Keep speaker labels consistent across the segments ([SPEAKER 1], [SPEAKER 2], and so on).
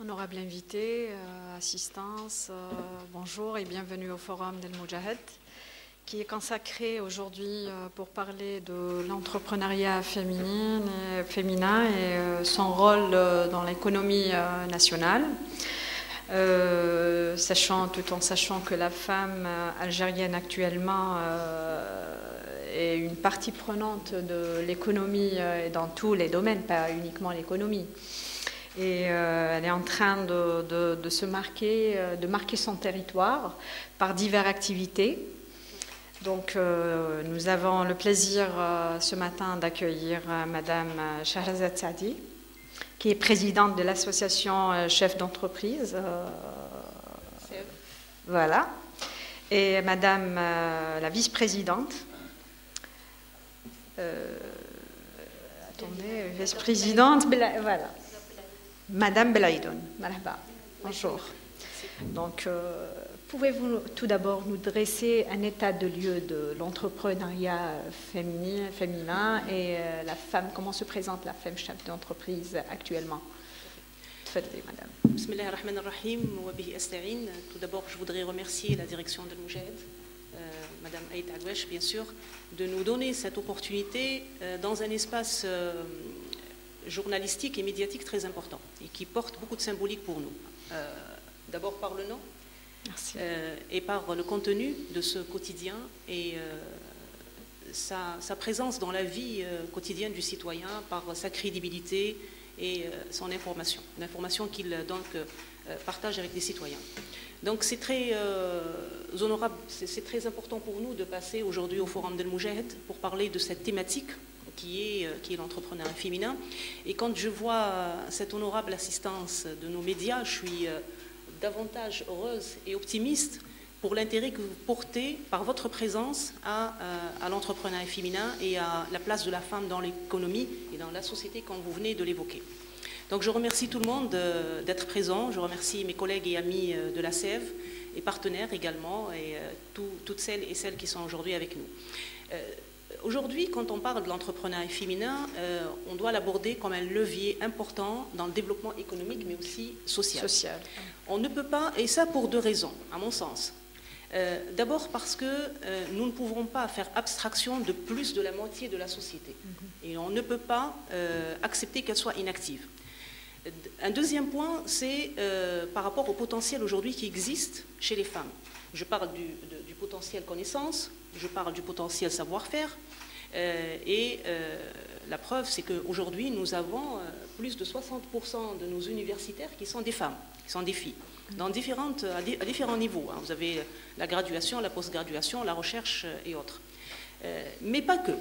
[SPEAKER 1] Honorable invité, assistance, bonjour et bienvenue au Forum d'El Moudjahid, qui est consacré aujourd'hui pour parler de l'entrepreneuriat féminin et son rôle dans l'économie nationale. Tout en sachant que la femme algérienne actuellement est une partie prenante de l'économie dans tous les domaines, pas uniquement l'économie. Et elle est en train de se marquer, de marquer son territoire par diverses activités. Donc nous avons le plaisir ce matin d'accueillir Madame Shahrazad Saadi, qui est présidente de l'association Chefs d'entreprise. Voilà. Et Madame la vice-présidente. Attendez, vice-présidente, voilà. Madame Belaïdoun, marhaba. Bonjour. Donc, pouvez-vous tout d'abord nous dresser un état de lieu de l'entrepreneuriat féminin et la femme, comment se présente la femme chef d'entreprise actuellement? Tfadli, madame.
[SPEAKER 2] Bismillah ar-Rahman ar-Rahim, wa bihi asta'in. Tout d'abord, je voudrais remercier la direction d'El Moudjahid, Madame Aït Agwesh, bien sûr, de nous donner cette opportunité dans un espace journalistique et médiatique très important et qui porte beaucoup de symbolique pour nous. D'abord par le nom.
[SPEAKER 1] Merci.
[SPEAKER 2] Et par le contenu de ce quotidien et sa présence dans la vie quotidienne du citoyen, par sa crédibilité et son information, l'information qu'il donc partage avec les citoyens. Donc c'est très honorable, c'est très important pour nous de passer aujourd'hui au Forum d'El Moudjahid pour parler de cette thématique qui est l'entrepreneuriat féminin. Et quand je vois cette honorable assistance de nos médias, je suis davantage heureuse et optimiste pour l'intérêt que vous portez par votre présence à l'entrepreneuriat féminin et à la place de la femme dans l'économie et dans la société comme vous venez de l'évoquer. Donc je remercie tout le monde d'être présent, je remercie mes collègues et amis de la SEV et partenaires également et toutes celles et celles qui sont aujourd'hui avec nous. Aujourd'hui, quand on parle de l'entrepreneuriat féminin, on doit l'aborder comme un levier important dans le développement économique, mais aussi social. On ne peut pas, et ça pour deux raisons, à mon sens. D'abord parce que nous ne pouvons pas faire abstraction de plus de la moitié de la société. Et on ne peut pas accepter qu'elle soit inactive. Un deuxième point, c'est par rapport au potentiel aujourd'hui qui existe chez les femmes. Je parle du potentiel connaissance, je parle du potentiel savoir-faire, et la preuve, c'est qu'aujourd'hui, nous avons plus de 60% de nos universitaires qui sont des femmes, qui sont des filles, à différents niveaux. Hein. Vous avez la graduation, la post-graduation, la recherche et autres. Mais pas que,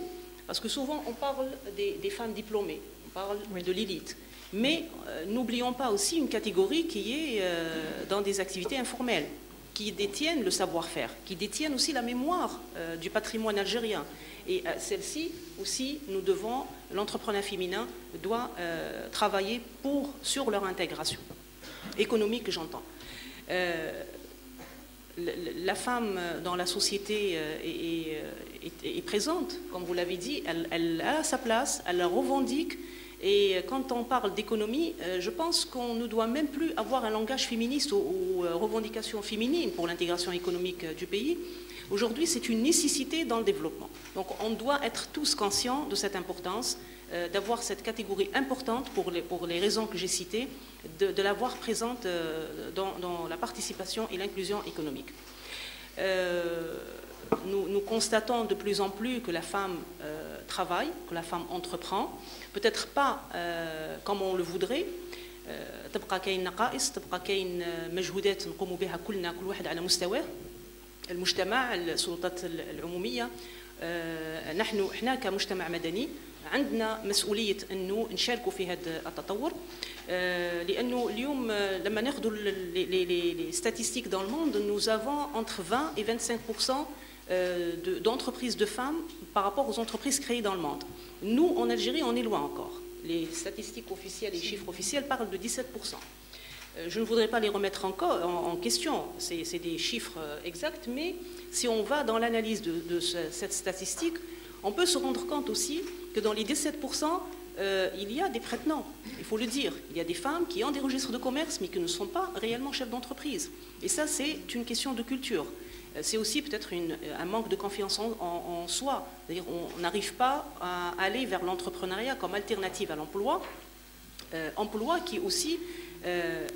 [SPEAKER 2] parce que souvent, on parle des femmes diplômées, on parle de l'élite. Mais n'oublions pas aussi une catégorie qui est dans des activités informelles, qui détiennent le savoir-faire, qui détiennent aussi la mémoire du patrimoine algérien. Et celle-ci aussi, l'entrepreneuriat féminin doit travailler sur leur intégration économique, j'entends. La femme dans la société est présente, comme vous l'avez dit, elle a sa place, elle la revendique. Et quand on parle d'économie, je pense qu'on ne doit même plus avoir un langage féministe ou revendications féminines pour l'intégration économique du pays. Aujourd'hui, c'est une nécessité dans le développement. Donc on doit être tous conscients de cette importance, d'avoir cette catégorie importante pour les raisons que j'ai citées, de l'avoir présente dans la participation et l'inclusion économique. Nous constatons de plus en plus que la femme travaille, que la femme entreprend, peut-être pas comme on le voudrait. تبقى كاين نقائص تبقى كاين مجهودات نقوم بها كلنا كل واحد على مستواه المجتمع السلطات العموميه احنا كمجتمع مدني عندنا مسؤوليه انه نشاركوا في هذا التطور لانه اليوم لما ناخذوا les statistiques dans le monde nous avons entre 20 et 25% d'entreprises de femmes par rapport aux entreprises créées dans le monde. Nous, en Algérie, on est loin encore. Les statistiques officielles, les chiffres officiels parlent de 17%. Je ne voudrais pas les remettre en question, c'est des chiffres exacts, mais si on va dans l'analyse de cette statistique, on peut se rendre compte aussi que dans les 17%, il y a des prête-noms, il faut le dire. Il y a des femmes qui ont des registres de commerce, mais qui ne sont pas réellement chefs d'entreprise. Et ça, c'est une question de culture. C'est aussi peut-être un manque de confiance en soi. C'est-à-dire on n'arrive pas à aller vers l'entrepreneuriat comme alternative à l'emploi, emploi qui aussi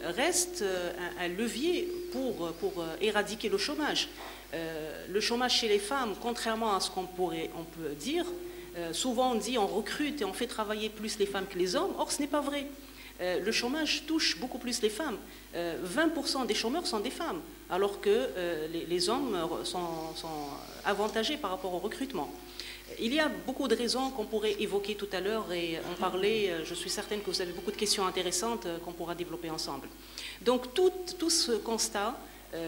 [SPEAKER 2] reste un levier pour éradiquer le chômage. Le chômage chez les femmes, contrairement à ce qu'on peut dire, souvent on dit on recrute et on fait travailler plus les femmes que les hommes. Or, ce n'est pas vrai. Le chômage touche beaucoup plus les femmes. 20% des chômeurs sont des femmes, alors que les hommes sont avantagés par rapport au recrutement. Il y a beaucoup de raisons qu'on pourrait évoquer tout à l'heure et en parler. Je suis certaine que vous avez beaucoup de questions intéressantes qu'on pourra développer ensemble. Donc tout ce constat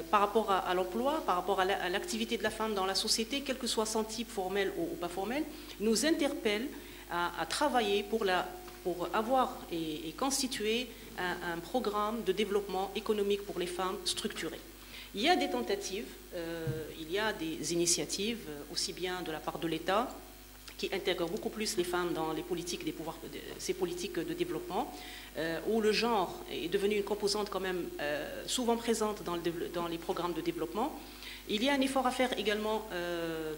[SPEAKER 2] par rapport à l'emploi, par rapport à l'activité de la femme dans la société, quel que soit son type formel ou pas formel, nous interpelle à travailler pour avoir et constituer un programme de développement économique pour les femmes structuré. Il y a des tentatives, il y a des initiatives, aussi bien de la part de l'État, qui intègre beaucoup plus les femmes dans les politiques ces politiques de développement, où le genre est devenu une composante quand même souvent présente dans les programmes de développement. Il y a un effort à faire également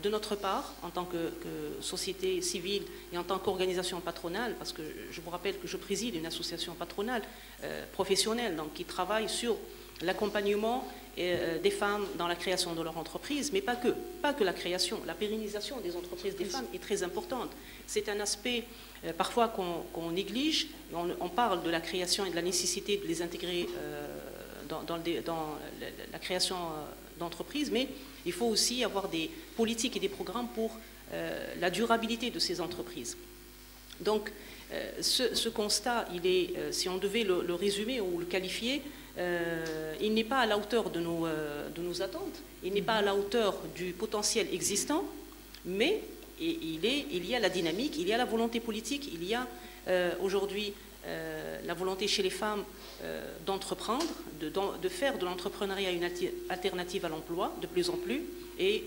[SPEAKER 2] de notre part, en tant que société civile et en tant qu'organisation patronale, parce que je vous rappelle que je préside une association patronale professionnelle donc, qui travaille sur l'accompagnement des femmes dans la création de leur entreprise, mais pas que la création, la pérennisation des entreprises des femmes est très importante. C'est un aspect parfois qu'on néglige. On parle de la création et de la nécessité de les intégrer dans la création d'entreprises, mais il faut aussi avoir des politiques et des programmes pour la durabilité de ces entreprises. Donc, ce constat, si on devait le résumer ou le qualifier, il n'est pas à la hauteur de nos attentes, il n'est pas à la hauteur du potentiel existant, mais il y a la dynamique, il y a la volonté politique, il y a aujourd'hui la volonté chez les femmes d'entreprendre, de faire de l'entrepreneuriat une alternative à l'emploi de plus en plus, et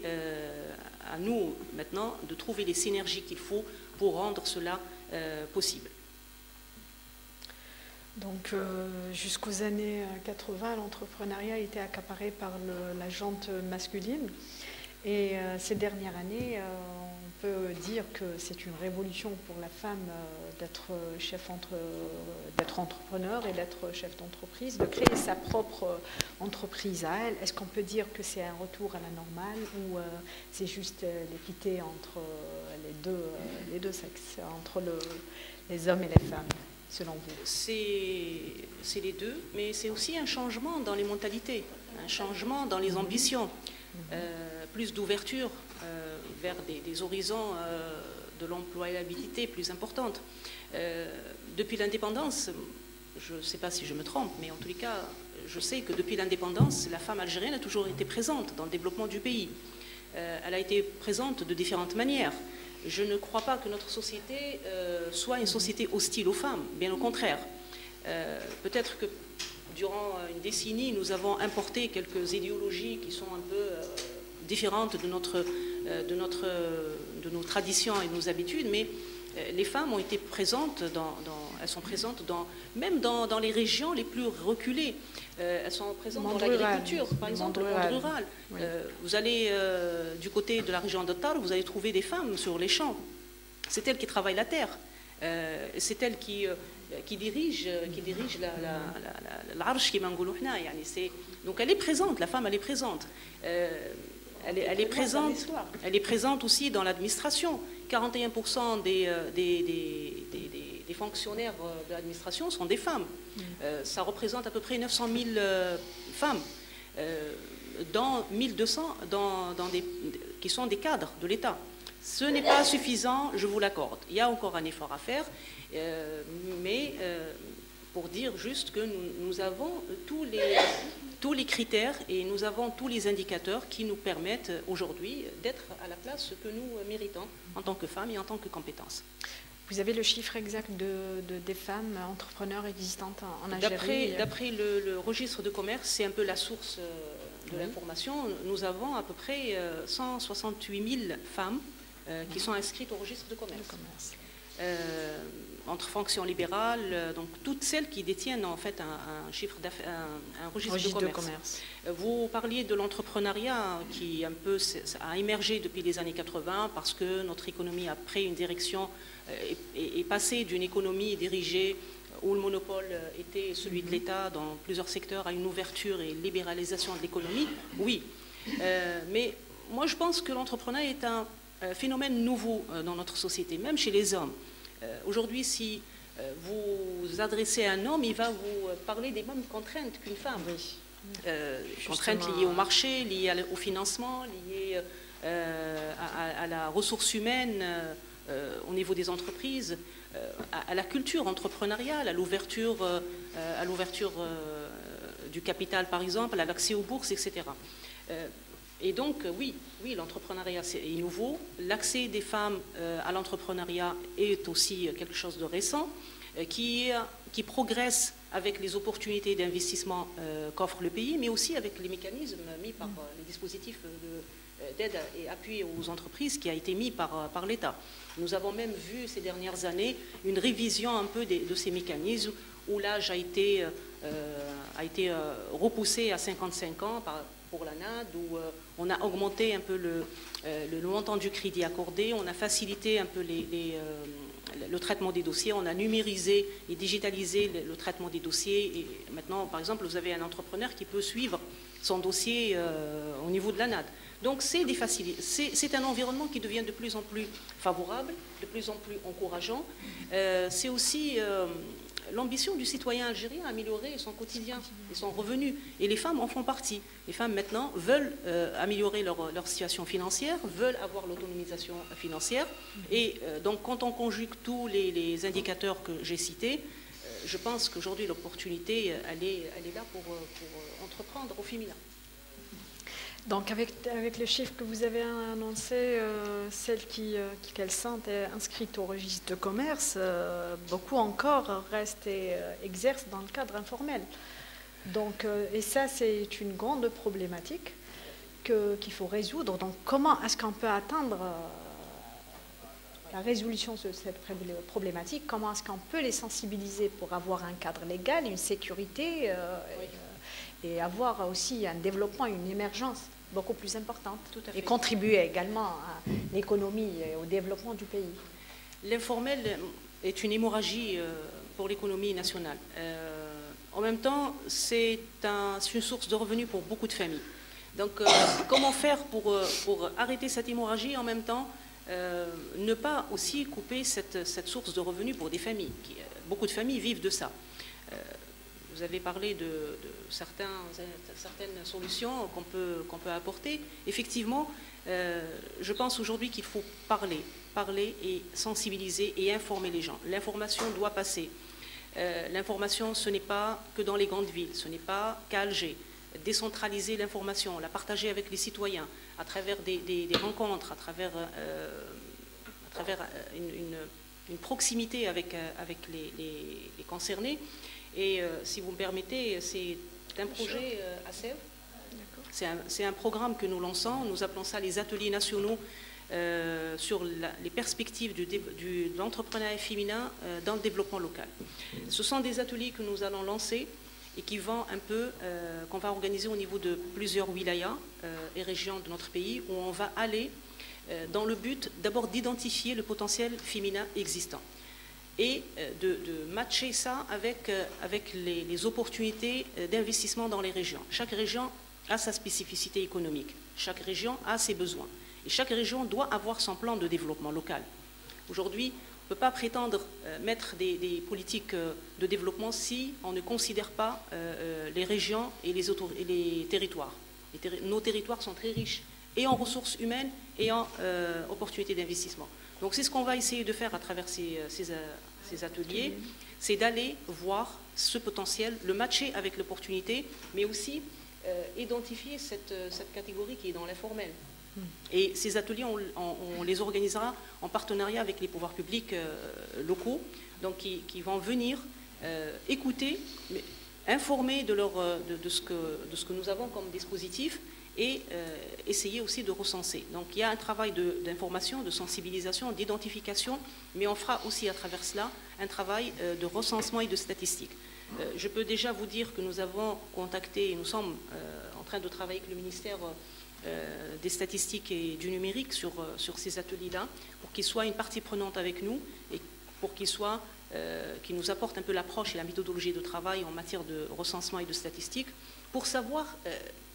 [SPEAKER 2] à nous maintenant de trouver les synergies qu'il faut pour rendre cela possible.
[SPEAKER 1] Donc jusqu'aux années 80, l'entrepreneuriat était accaparé par la gente masculine. Et ces dernières années, on peut dire que c'est une révolution pour la femme d'être entrepreneur et d'être chef d'entreprise, de créer sa propre entreprise à elle. Est-ce qu'on peut dire que c'est un retour à la normale ou c'est juste l'équité entre les deux sexes, entre les hommes et les femmes, selon vous?
[SPEAKER 2] C'est les deux, mais c'est aussi un changement dans les mentalités, un changement dans les ambitions. Plus d'ouverture vers des horizons de l'employabilité plus importantes. Depuis l'indépendance, je ne sais pas si je me trompe, mais en tous les cas, je sais que depuis l'indépendance, la femme algérienne a toujours été présente dans le développement du pays. Elle a été présente de différentes manières. Je ne crois pas que notre société soit une société hostile aux femmes, bien au contraire. Peut-être que durant une décennie, nous avons importé quelques idéologies qui sont un peu différentes de nos traditions et de nos habitudes, mais les femmes ont été présentes, elles sont présentes même dans les régions les plus reculées. Elles sont présentes dans l'agriculture, par exemple, le monde rural. Oui. Vous allez du côté de la région d'Ottar, vous allez trouver des femmes sur les champs. C'est elles qui travaillent la terre. C'est elles qui dirige l'arche qui m'engouloue. Donc elle est présente, la femme elle est présente. Elle est présente aussi dans l'administration. 41% des fonctionnaires de l'administration sont des femmes. Ça représente à peu près 900 000 femmes, dont 1200 qui sont des cadres de l'État. Ce n'est pas suffisant, je vous l'accorde. Il y a encore un effort à faire, mais pour dire juste que nous avons tous les critères et nous avons tous les indicateurs qui nous permettent aujourd'hui d'être à la place que nous méritons en tant que femmes et en tant que compétences.
[SPEAKER 1] Vous avez le chiffre exact des femmes entrepreneurs existantes en Algérie?
[SPEAKER 2] D'après le registre de commerce, c'est un peu la source de l'information. Nous avons à peu près 168 000 femmes qui sont inscrites au registre de commerce. entre fonctions libérales, donc toutes celles qui détiennent en fait un chiffre d'affaires, un registre de commerce. Vous parliez de l'entrepreneuriat qui un peu a émergé depuis les années 80 parce que notre économie a pris une direction, est passée d'une économie dirigée où le monopole était celui de l'État dans plusieurs secteurs à une ouverture et libéralisation de l'économie. Oui, mais moi je pense que l'entrepreneuriat est un phénomène nouveau dans notre société, même chez les hommes. Aujourd'hui, si vous adressez à un homme, il va vous parler des mêmes contraintes qu'une femme.
[SPEAKER 1] Oui.
[SPEAKER 2] Contraintes liées au marché, liées au financement, liées à la ressource humaine au niveau des entreprises, à la culture entrepreneuriale, à l'ouverture du capital, par exemple, à l'accès aux bourses, etc. Et donc, oui, l'entrepreneuriat est nouveau. L'accès des femmes à l'entrepreneuriat est aussi quelque chose de récent, qui progresse avec les opportunités d'investissement qu'offre le pays, mais aussi avec les mécanismes mis par les dispositifs d'aide et appui aux entreprises qui a été mis par l'État. Nous avons même vu ces dernières années une révision un peu de ces mécanismes où l'âge a été repoussé à 55 ans pour la NAD, où on a augmenté un peu le montant du crédit accordé, on a facilité un peu le traitement des dossiers, on a numérisé et digitalisé le traitement des dossiers. Et maintenant, par exemple, vous avez un entrepreneur qui peut suivre son dossier au niveau de la NAD. Donc c'est un environnement qui devient de plus en plus favorable, de plus en plus encourageant. C'est aussi l'ambition du citoyen algérien à améliorer son quotidien et son revenu. Et les femmes en font partie. Les femmes maintenant veulent améliorer leur situation financière, veulent avoir l'autonomisation financière. Et donc quand on conjugue tous les indicateurs que j'ai cités, je pense qu'aujourd'hui l'opportunité, elle est là pour entreprendre au féminin.
[SPEAKER 1] Donc avec le chiffre que vous avez annoncé, celles qu'elles sont inscrites au registre de commerce, beaucoup encore restent et exercent dans le cadre informel. Donc, et ça, c'est une grande problématique qu'il faut résoudre. Donc comment est-ce qu'on peut atteindre la résolution de cette problématique? Comment est-ce qu'on peut les sensibiliser pour avoir un cadre légal, une sécurité et avoir aussi un développement, une émergence beaucoup plus importante et contribuer également à l'économie et au développement du pays.
[SPEAKER 2] L'informel est une hémorragie pour l'économie nationale. En même temps, c'est une source de revenus pour beaucoup de familles. Donc, comment faire pour arrêter cette hémorragie et en même temps ne pas aussi couper cette source de revenus pour des familles. Beaucoup de familles vivent de ça. Vous avez parlé de certaines solutions qu'on peut apporter. Effectivement, je pense aujourd'hui qu'il faut parler et sensibiliser et informer les gens. L'information doit passer. L'information, ce n'est pas que dans les grandes villes, ce n'est pas qu'à Alger. Décentraliser l'information, la partager avec les citoyens à travers des rencontres, à travers une proximité avec les concernés. Et si vous me permettez, c'est un projet à Sèvres. C'est un programme que nous lançons. Nous appelons ça les ateliers nationaux sur les perspectives de l'entrepreneuriat féminin dans le développement local. Ce sont des ateliers que nous allons lancer et qui vont qu'on va organiser au niveau de plusieurs wilayas et régions de notre pays, où on va aller dans le but d'abord d'identifier le potentiel féminin existant et de matcher ça avec les opportunités d'investissement dans les régions. Chaque région a sa spécificité économique, chaque région a ses besoins, et chaque région doit avoir son plan de développement local. Aujourd'hui, on ne peut pas prétendre mettre des politiques de développement si on ne considère pas les régions et les territoires. Nos territoires sont très riches, et en ressources humaines, et en opportunités d'investissement. Donc c'est ce qu'on va essayer de faire à travers ces ateliers, c'est d'aller voir ce potentiel, le matcher avec l'opportunité, mais aussi identifier cette catégorie qui est dans l'informel. Et ces ateliers, on les organisera en partenariat avec les pouvoirs publics locaux, donc qui vont venir écouter, informer de ce que nous avons comme dispositif, et essayer aussi de recenser. Donc il y a un travail d'information, de sensibilisation, d'identification, mais on fera aussi à travers cela un travail de recensement et de statistiques. Je peux déjà vous dire que nous avons contacté, et nous sommes en train de travailler avec le ministère des statistiques et du numérique sur ces ateliers-là, pour qu'ils soient une partie prenante avec nous et pour qu'ils nous apportent un peu l'approche et la méthodologie de travail en matière de recensement et de statistiques, pour savoir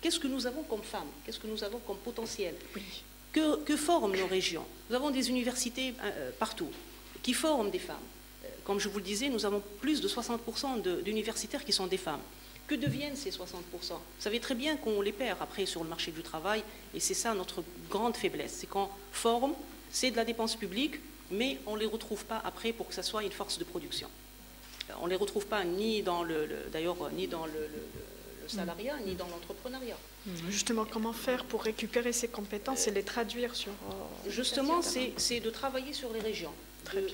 [SPEAKER 2] qu'est-ce que nous avons comme femmes, qu'est-ce que nous avons comme potentiel, que forment nos régions. Nous avons des universités partout qui forment des femmes. Comme je vous le disais, nous avons plus de 60% d'universitaires qui sont des femmes. Que deviennent ces 60%? Vous savez très bien qu'on les perd après sur le marché du travail, et c'est ça notre grande faiblesse, c'est qu'on forme, c'est de la dépense publique, mais on ne les retrouve pas après pour que ça soit une force de production. On ne les retrouve pas ni dans ni dans le salariat, ni dans l'entrepreneuriat.
[SPEAKER 1] Justement, comment faire pour récupérer ces compétences et les traduire sur...
[SPEAKER 2] Justement, c'est de travailler sur les régions.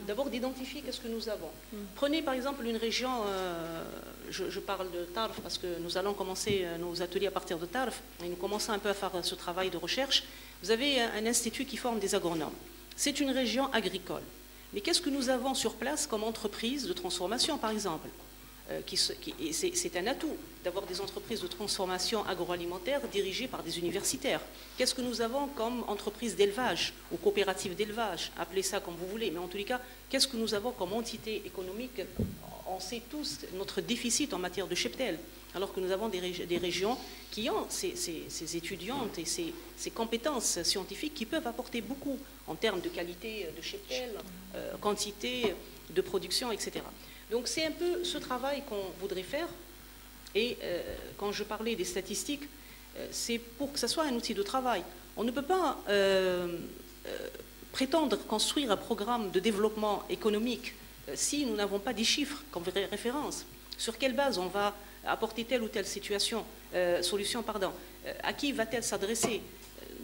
[SPEAKER 2] D'abord d'identifier qu'est-ce que nous avons. Prenez par exemple une région, je parle de Tarf parce que nous allons commencer nos ateliers à partir de Tarf, et nous commençons un peu à faire ce travail de recherche. Vous avez un institut qui forme des agronomes. C'est une région agricole. Mais qu'est-ce que nous avons sur place comme entreprise de transformation par exemple? C'est un atout d'avoir des entreprises de transformation agroalimentaire dirigées par des universitaires. Qu'est-ce que nous avons comme entreprise d'élevage ou coopérative d'élevage? Appelez ça comme vous voulez, mais en tous les cas, qu'est-ce que nous avons comme entité économique? On sait tous notre déficit en matière de cheptel, alors que nous avons des régions qui ont ces étudiantes et ces compétences scientifiques qui peuvent apporter beaucoup en termes de qualité de cheptel, quantité de production, etc. Donc c'est un peu ce travail qu'on voudrait faire. Et quand je parlais des statistiques, c'est pour que ça soit un outil de travail. On ne peut pas prétendre construire un programme de développement économique si nous n'avons pas des chiffres comme référence. Sur quelle base on va apporter telle ou telle solution, à qui va-t-elle s'adresser?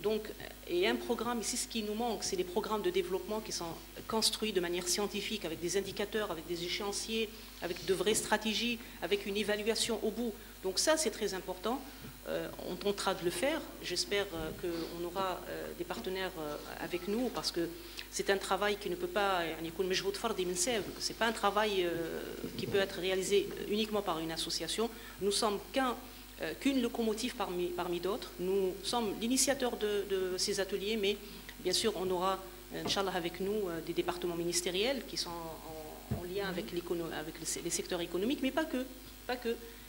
[SPEAKER 2] Donc, et un programme, ici ce qui nous manque, c'est les programmes de développement qui sont construits de manière scientifique, avec des indicateurs, avec des échéanciers, avec de vraies stratégies, avec une évaluation au bout. Donc ça, c'est très important. On tentera de le faire. J'espère qu'on aura des partenaires avec nous, parce que c'est un travail qui ne peut pas... C'est pas un travail qui peut être réalisé uniquement par une association. Nous sommes qu'une locomotive parmi d'autres. Nous sommes l'initiateur de ces ateliers, mais bien sûr, on aura, Inch'Allah, avec nous des départements ministériels qui sont en lien avec les secteurs économiques, mais pas que.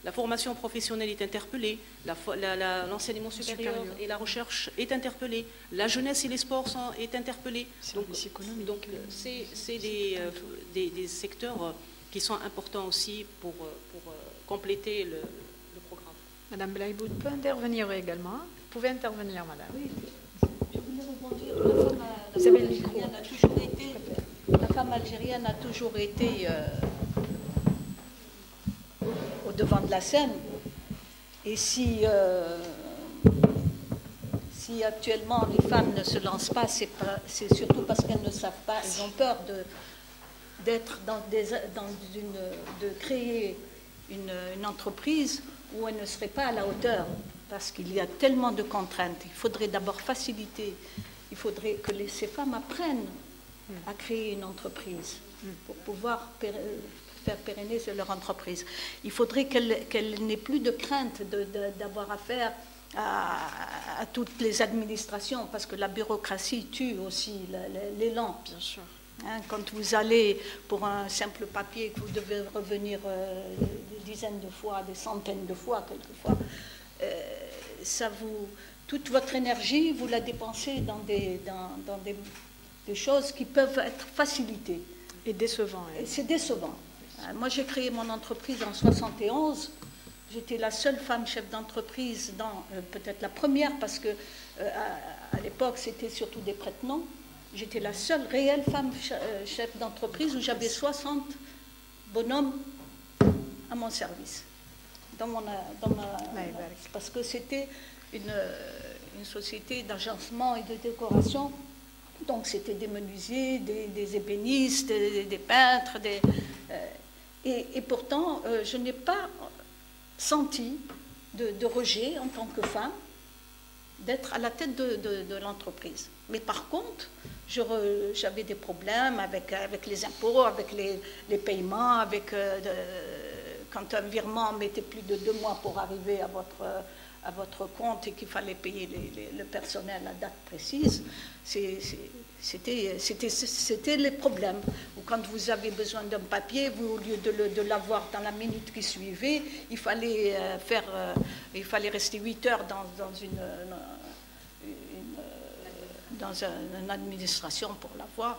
[SPEAKER 2] La formation professionnelle est interpellée, l'enseignement supérieur et la recherche est interpellée, la jeunesse et les sports sont interpellés. Donc c'est des secteurs qui sont importants aussi pour compléter le programme.
[SPEAKER 1] Madame Blaïboud peut intervenir également. Vous pouvez intervenir, madame.
[SPEAKER 3] Oui, je voulais rebondir. La femme algérienne a toujours été au devant de la scène. Et si actuellement les femmes ne se lancent pas, c'est surtout parce qu'elles ne savent pas, elles ont peur de créer une entreprise où elles ne seraient pas à la hauteur, parce qu'il y a tellement de contraintes. Il faudrait d'abord faciliter, il faudrait que ces femmes apprennent à créer une entreprise pour pouvoir faire pérenniser leur entreprise. Il faudrait qu'elles n'aient plus de crainte d'avoir affaire à toutes les administrations, parce que la bureaucratie tue aussi l'élan.
[SPEAKER 1] Bien sûr.
[SPEAKER 3] Quand vous allez pour un simple papier, que vous devez revenir des dizaines de fois, des centaines de fois, quelquefois, toute votre énergie, vous la dépensez dans des choses qui peuvent être facilitées.
[SPEAKER 1] Et décevant.
[SPEAKER 3] Et c'est décevant. Moi, j'ai créé mon entreprise en 1971. J'étais la seule femme chef d'entreprise, peut-être la première, parce que à l'époque, c'était surtout des prête-noms. J'étais la seule réelle femme chef d'entreprise où j'avais 60 bonhommes à mon service. Parce que c'était une société d'agencement et de décoration. Donc c'était des menuisiers, des ébénistes, des peintres. Et pourtant, je n'ai pas senti de rejet en tant que femme. d'être à la tête de l'entreprise. Mais par contre, j'avais des problèmes avec les impôts, avec les paiements, quand un virement mettait plus de 2 mois pour arriver à votre compte et qu'il fallait payer le personnel à date précise, c'était les problèmes. Ou quand vous avez besoin d'un papier, vous, au lieu de l'avoir dans la minute qui suivait, il fallait rester 8 heures dans une administration pour l'avoir.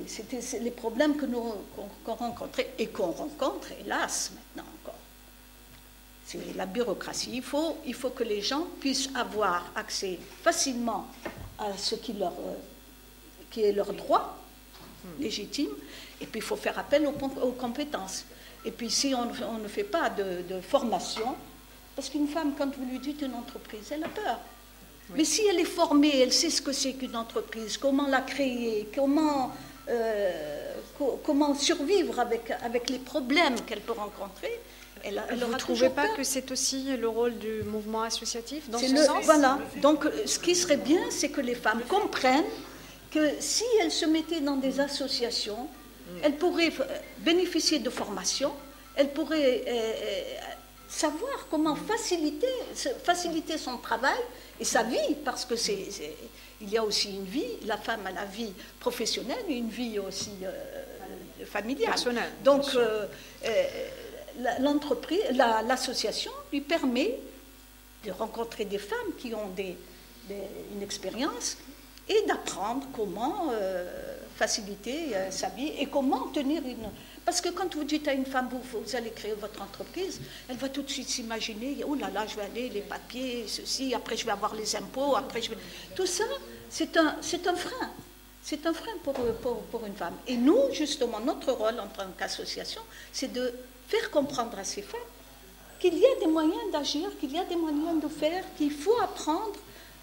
[SPEAKER 3] C'était les problèmes qu'on rencontrait et qu'on rencontre, hélas, maintenant encore. C'est la bureaucratie. Il faut que les gens puissent avoir accès facilement à ce qui est leur droit légitime, et puis il faut faire appel aux compétences. Et puis si on ne fait pas de formation, parce qu'une femme, quand vous lui dites une entreprise, elle a peur. Oui. Mais si elle est formée, elle sait ce que c'est qu'une entreprise, comment la créer, comment survivre avec les problèmes qu'elle peut rencontrer.
[SPEAKER 1] Vous ne trouvez pas que c'est aussi le rôle du mouvement associatif dans ce sens?
[SPEAKER 3] Voilà. Donc, ce qui serait bien, c'est que les femmes comprennent que si elles se mettaient dans des associations, elles pourraient bénéficier de formation, elles pourraient savoir comment faciliter son travail et sa vie, parce que il y a aussi une vie, la femme a la vie professionnelle et une vie aussi familiale.
[SPEAKER 1] Personnelle.
[SPEAKER 3] Donc, l'association lui permet de rencontrer des femmes qui ont une expérience et d'apprendre comment faciliter sa vie et comment tenir une... Parce que quand vous dites à une femme, vous allez créer votre entreprise, elle va tout de suite s'imaginer, oh là là, je vais aller, les papiers, ceci, après je vais avoir les impôts, après je vais... Tout ça, c'est un frein. C'est un frein pour une femme. Et nous, justement, notre rôle en tant qu'association, c'est de faire comprendre à ces femmes qu'il y a des moyens d'agir, qu'il y a des moyens de faire, qu'il faut apprendre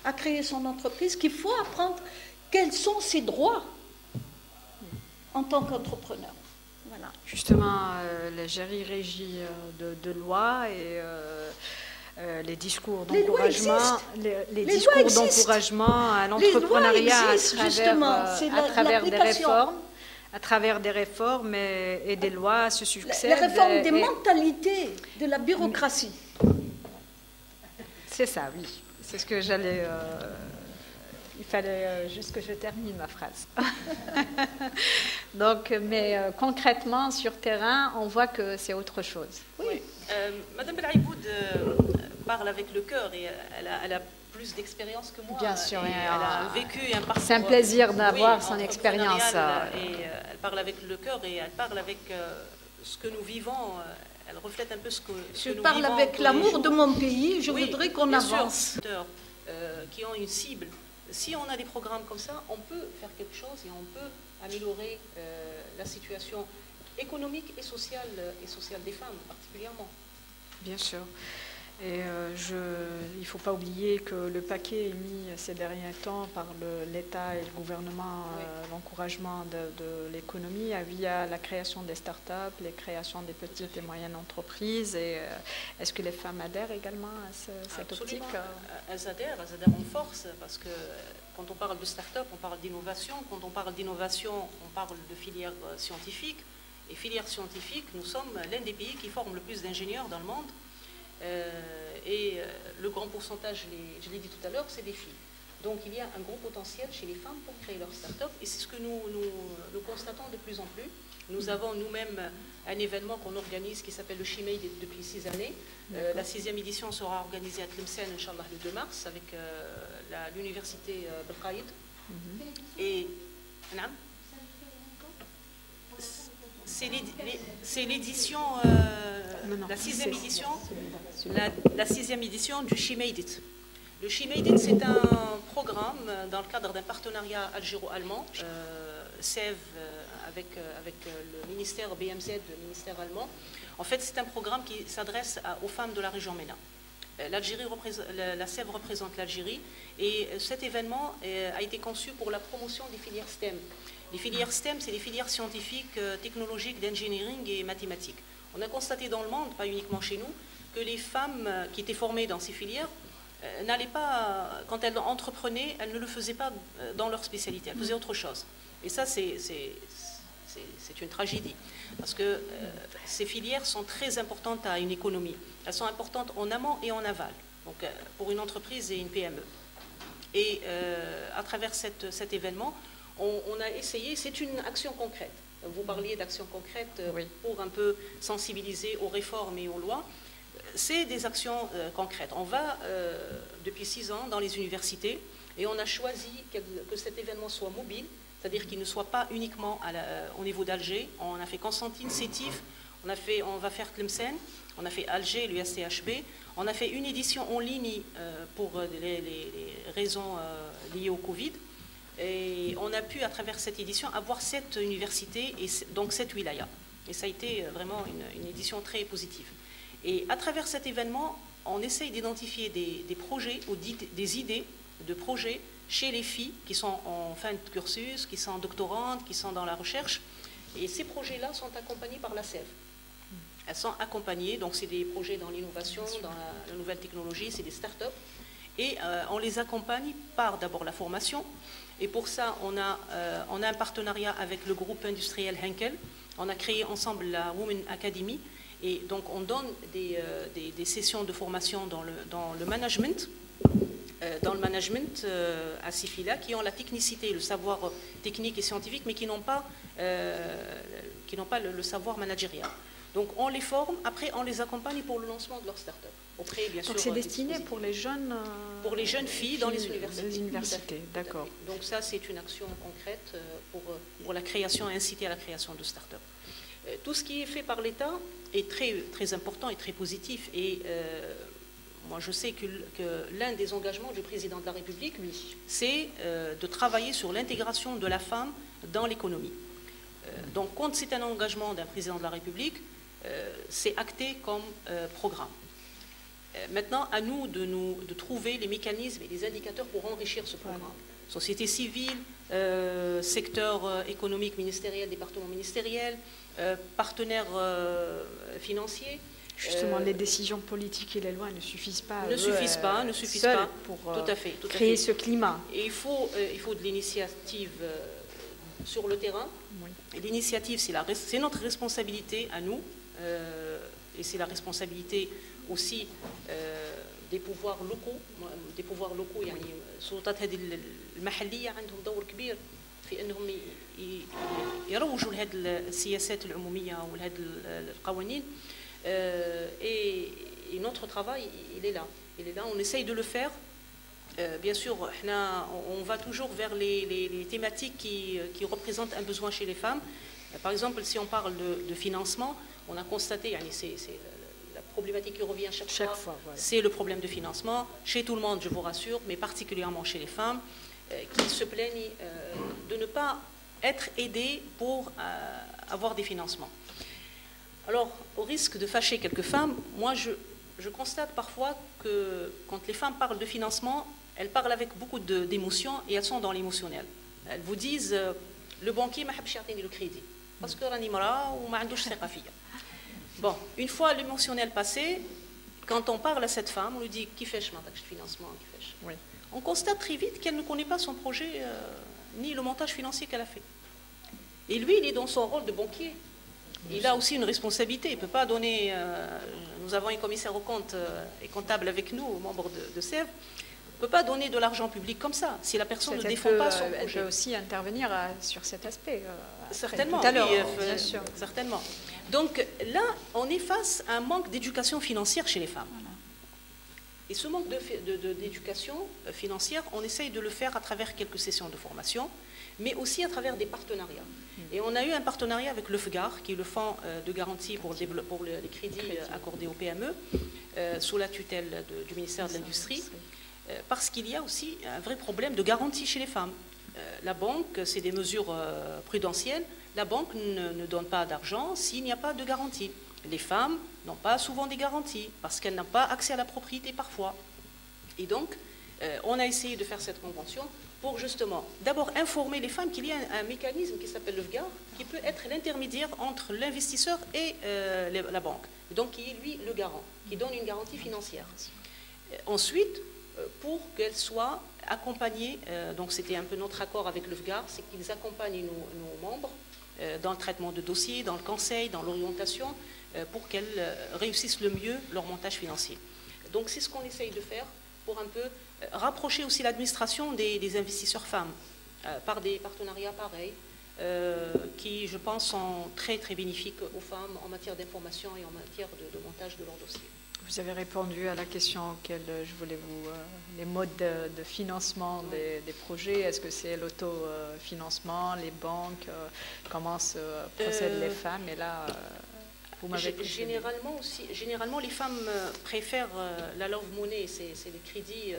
[SPEAKER 3] à créer son entreprise, qu'il faut apprendre quels sont ses droits en tant qu'entrepreneur. Voilà.
[SPEAKER 1] Justement, l'Algérie régit de lois et les discours d'encouragement, les discours d'encouragement à l'entrepreneuriat à travers des réformes. À travers des réformes et des lois se succèdent.
[SPEAKER 3] Les réformes des mentalités, de la bureaucratie.
[SPEAKER 1] C'est ça, oui. C'est ce que j'allais... il fallait juste que je termine ma phrase. Donc, mais concrètement, sur terrain, on voit que c'est autre chose.
[SPEAKER 2] Oui. Madame Belaiboud parle avec le cœur et elle a plus d'expérience que moi.
[SPEAKER 1] Bien sûr,
[SPEAKER 2] elle a vécu un parcours.
[SPEAKER 1] C'est un plaisir d'avoir son expérience.
[SPEAKER 2] Et elle parle avec le cœur et elle parle avec ce que nous vivons. Elle reflète un peu ce que nous vivons.
[SPEAKER 3] Je parle avec l'amour de mon pays. Je voudrais qu'on avance.
[SPEAKER 2] Qui ont une cible. Si on a des programmes comme ça, on peut faire quelque chose et on peut améliorer la situation économique et sociale des femmes, particulièrement.
[SPEAKER 1] Bien sûr. Et il ne faut pas oublier que le paquet émis ces derniers temps par l'État et le gouvernement, l'encouragement de l'économie via la création des start-up, les créations des petites et moyennes entreprises. Et est-ce que les femmes adhèrent également à cette optique?
[SPEAKER 2] Elles adhèrent en force, parce que quand on parle de start-up, on parle d'innovation. Quand on parle d'innovation, on parle de filières scientifiques. Et filières scientifiques, nous sommes l'un des pays qui forment le plus d'ingénieurs dans le monde. Le grand pourcentage, je l'ai dit tout à l'heure, c'est des filles. Donc il y a un gros potentiel chez les femmes pour créer leur start-up et c'est ce que nous constatons de plus en plus. Nous avons nous-mêmes un événement qu'on organise qui s'appelle le Shimeid depuis 6 années. La 6e édition sera organisée à Tlemcen, Inch'Allah, le 2 mars avec l'université Belkhaïd. Et c'est l'édition, la 6e édition, la 6e édition du Shimeidit. Le Shimeidit, c'est un programme dans le cadre d'un partenariat algéro-allemand, SEV avec le ministère BMZ, le ministère allemand. En fait, c'est un programme qui s'adresse aux femmes de la région MENA. La SEV représente l'Algérie et cet événement a été conçu pour la promotion des filières STEM. Les filières STEM, c'est les filières scientifiques, technologiques, d'engineering et mathématiques. On a constaté dans le monde, pas uniquement chez nous, que les femmes qui étaient formées dans ces filières n'allaient pas, quand elles entreprenaient, elles ne le faisaient pas dans leur spécialité, elles faisaient autre chose. Et ça, c'est une tragédie, parce que ces filières sont très importantes à une économie. Elles sont importantes en amont et en aval, donc pour une entreprise et une PME. Et à travers cet événement, on a essayé, c'est une action concrète. Vous parliez d'action concrète pour un peu sensibiliser aux réformes et aux lois. C'est des actions concrètes. On va, depuis 6 ans, dans les universités, et on a choisi que cet événement soit mobile, c'est-à-dire qu'il ne soit pas uniquement au niveau d'Alger. On a fait Constantine, Sétif, on va faire Tlemcen, on a fait Alger, l'USCHB, on a fait une édition en ligne pour les raisons liées au Covid. Et on a pu, à travers cette édition, avoir 7 universités et donc 7 wilayas. Et ça a été vraiment une édition très positive. Et à travers cet événement, on essaye d'identifier des projets ou des idées de projets chez les filles qui sont en fin de cursus, qui sont doctorantes, qui sont dans la recherche. Et ces projets-là sont accompagnés par la SEV. Elles sont accompagnées, donc c'est des projets dans l'innovation, dans la nouvelle technologie, c'est des start-up. Et on les accompagne par d'abord la formation. Et pour ça, on a un partenariat avec le groupe industriel Henkel. On a créé ensemble la Women Academy. Et donc, on donne des sessions de formation dans le management. À ces filles-là, qui ont la technicité, le savoir technique et scientifique, mais qui n'ont pas le savoir managérial. Donc on les forme, après on les accompagne pour le lancement de leur start-up.
[SPEAKER 1] Donc c'est destiné pour les jeunes
[SPEAKER 2] filles dans les universités.
[SPEAKER 1] D'accord.
[SPEAKER 2] Donc ça c'est une action concrète pour la création, inciter à la création de start-up. Tout ce qui est fait par l'État est très, très important et très positif. Et moi je sais que l'un des engagements du président de la République, c'est de travailler sur l'intégration de la femme dans l'économie. Donc quand c'est un engagement d'un président de la République, c'est acté comme programme. Maintenant, à nous de trouver les mécanismes et les indicateurs pour enrichir ce programme. Société civile, secteur économique ministériel, département ministériel, partenaires financiers.
[SPEAKER 1] Justement, les décisions politiques et les lois ne suffisent pas.
[SPEAKER 2] Ne suffisent pas
[SPEAKER 1] pour
[SPEAKER 2] tout à fait,
[SPEAKER 1] créer ce climat.
[SPEAKER 2] Et il faut de l'initiative sur le terrain. Oui. L'initiative, c'est notre responsabilité à nous, et c'est la responsabilité aussi des pouvoirs locaux. يعني السلطات هذه المحلية عندهم دور كبير في أنهم يروجوا لهذه السياسات العمومية ولهذه القوانين. Et notre travail, il est là. On essaye de le faire. Bien sûr, on va toujours vers les thématiques qui représentent un besoin chez les femmes. Par exemple, si on parle de financement, on a constaté, c'est la problématique qui revient chaque fois, voilà. C'est le problème de financement, chez tout le monde, je vous rassure, mais particulièrement chez les femmes, qui se plaignent de ne pas être aidées pour avoir des financements. Alors, au risque de fâcher quelques femmes, moi je constate parfois que quand les femmes parlent de financement, elles parlent avec beaucoup d'émotion et elles sont dans l'émotionnel. Elles vous disent le banquier m'a حبش يعطيني le crédit parce que راني مرأة وما عندوش ثقة فيا. Bon, une fois l'émotionnel passé, quand on parle à cette femme, on lui dit كيفاش ما عطاكش financement, كيفاش. On constate très vite qu'elle ne connaît pas son projet ni le montage financier qu'elle a fait. Et lui, il est dans son rôle de banquier. Il a aussi une responsabilité. Il ne peut pas donner. Nous avons un commissaire aux comptes et comptable avec nous, membres de SEV. On ne peut pas donner de l'argent public comme ça si la personne ne défend pas son projet.
[SPEAKER 1] Elle peut aussi intervenir sur cet aspect.
[SPEAKER 2] Certainement,
[SPEAKER 1] tout à l'heure,
[SPEAKER 2] oui, bien sûr. Certainement. Donc là, on est face à un manque d'éducation financière chez les femmes. Voilà. Et ce manque d'éducation financière, on essaye de le faire à travers quelques sessions de formation, mais aussi à travers des partenariats. Et on a eu un partenariat avec le FGAR, qui est le Fonds de garantie pour les crédits accordés aux PME, sous la tutelle du ministère de l'Industrie, parce qu'il y a aussi un vrai problème de garantie chez les femmes. La banque, c'est des mesures prudentielles, la banque ne donne pas d'argent s'il n'y a pas de garantie. Les femmes n'ont pas souvent des garanties, parce qu'elles n'ont pas accès à la propriété parfois. Et donc, on a essayé de faire cette convention pour justement, d'abord informer les femmes qu'il y a un mécanisme qui s'appelle le FGAR, qui peut être l'intermédiaire entre l'investisseur et la banque. Donc, qui est lui le garant, qui donne une garantie financière. Ensuite, pour qu'elles soient accompagnées. Donc c'était un peu notre accord avec le FGAR, c'est qu'ils accompagnent nos membres dans le traitement de dossiers, dans le conseil, dans l'orientation, pour qu'elles réussissent le mieux leur montage financier. Donc c'est ce qu'on essaye de faire pour un peu rapprocher aussi l'administration des investisseurs femmes par des partenariats pareils qui, je pense, sont très très bénéfiques aux femmes en matière d'information et en matière de montage de leurs dossiers.
[SPEAKER 1] Vous avez répondu à la question auquel je voulais vous... les modes de financement des projets, est-ce que c'est l'autofinancement, les banques, comment procèdent les femmes? Et là, vous m'avez...
[SPEAKER 2] Généralement, les femmes préfèrent la love money, c'est les crédits,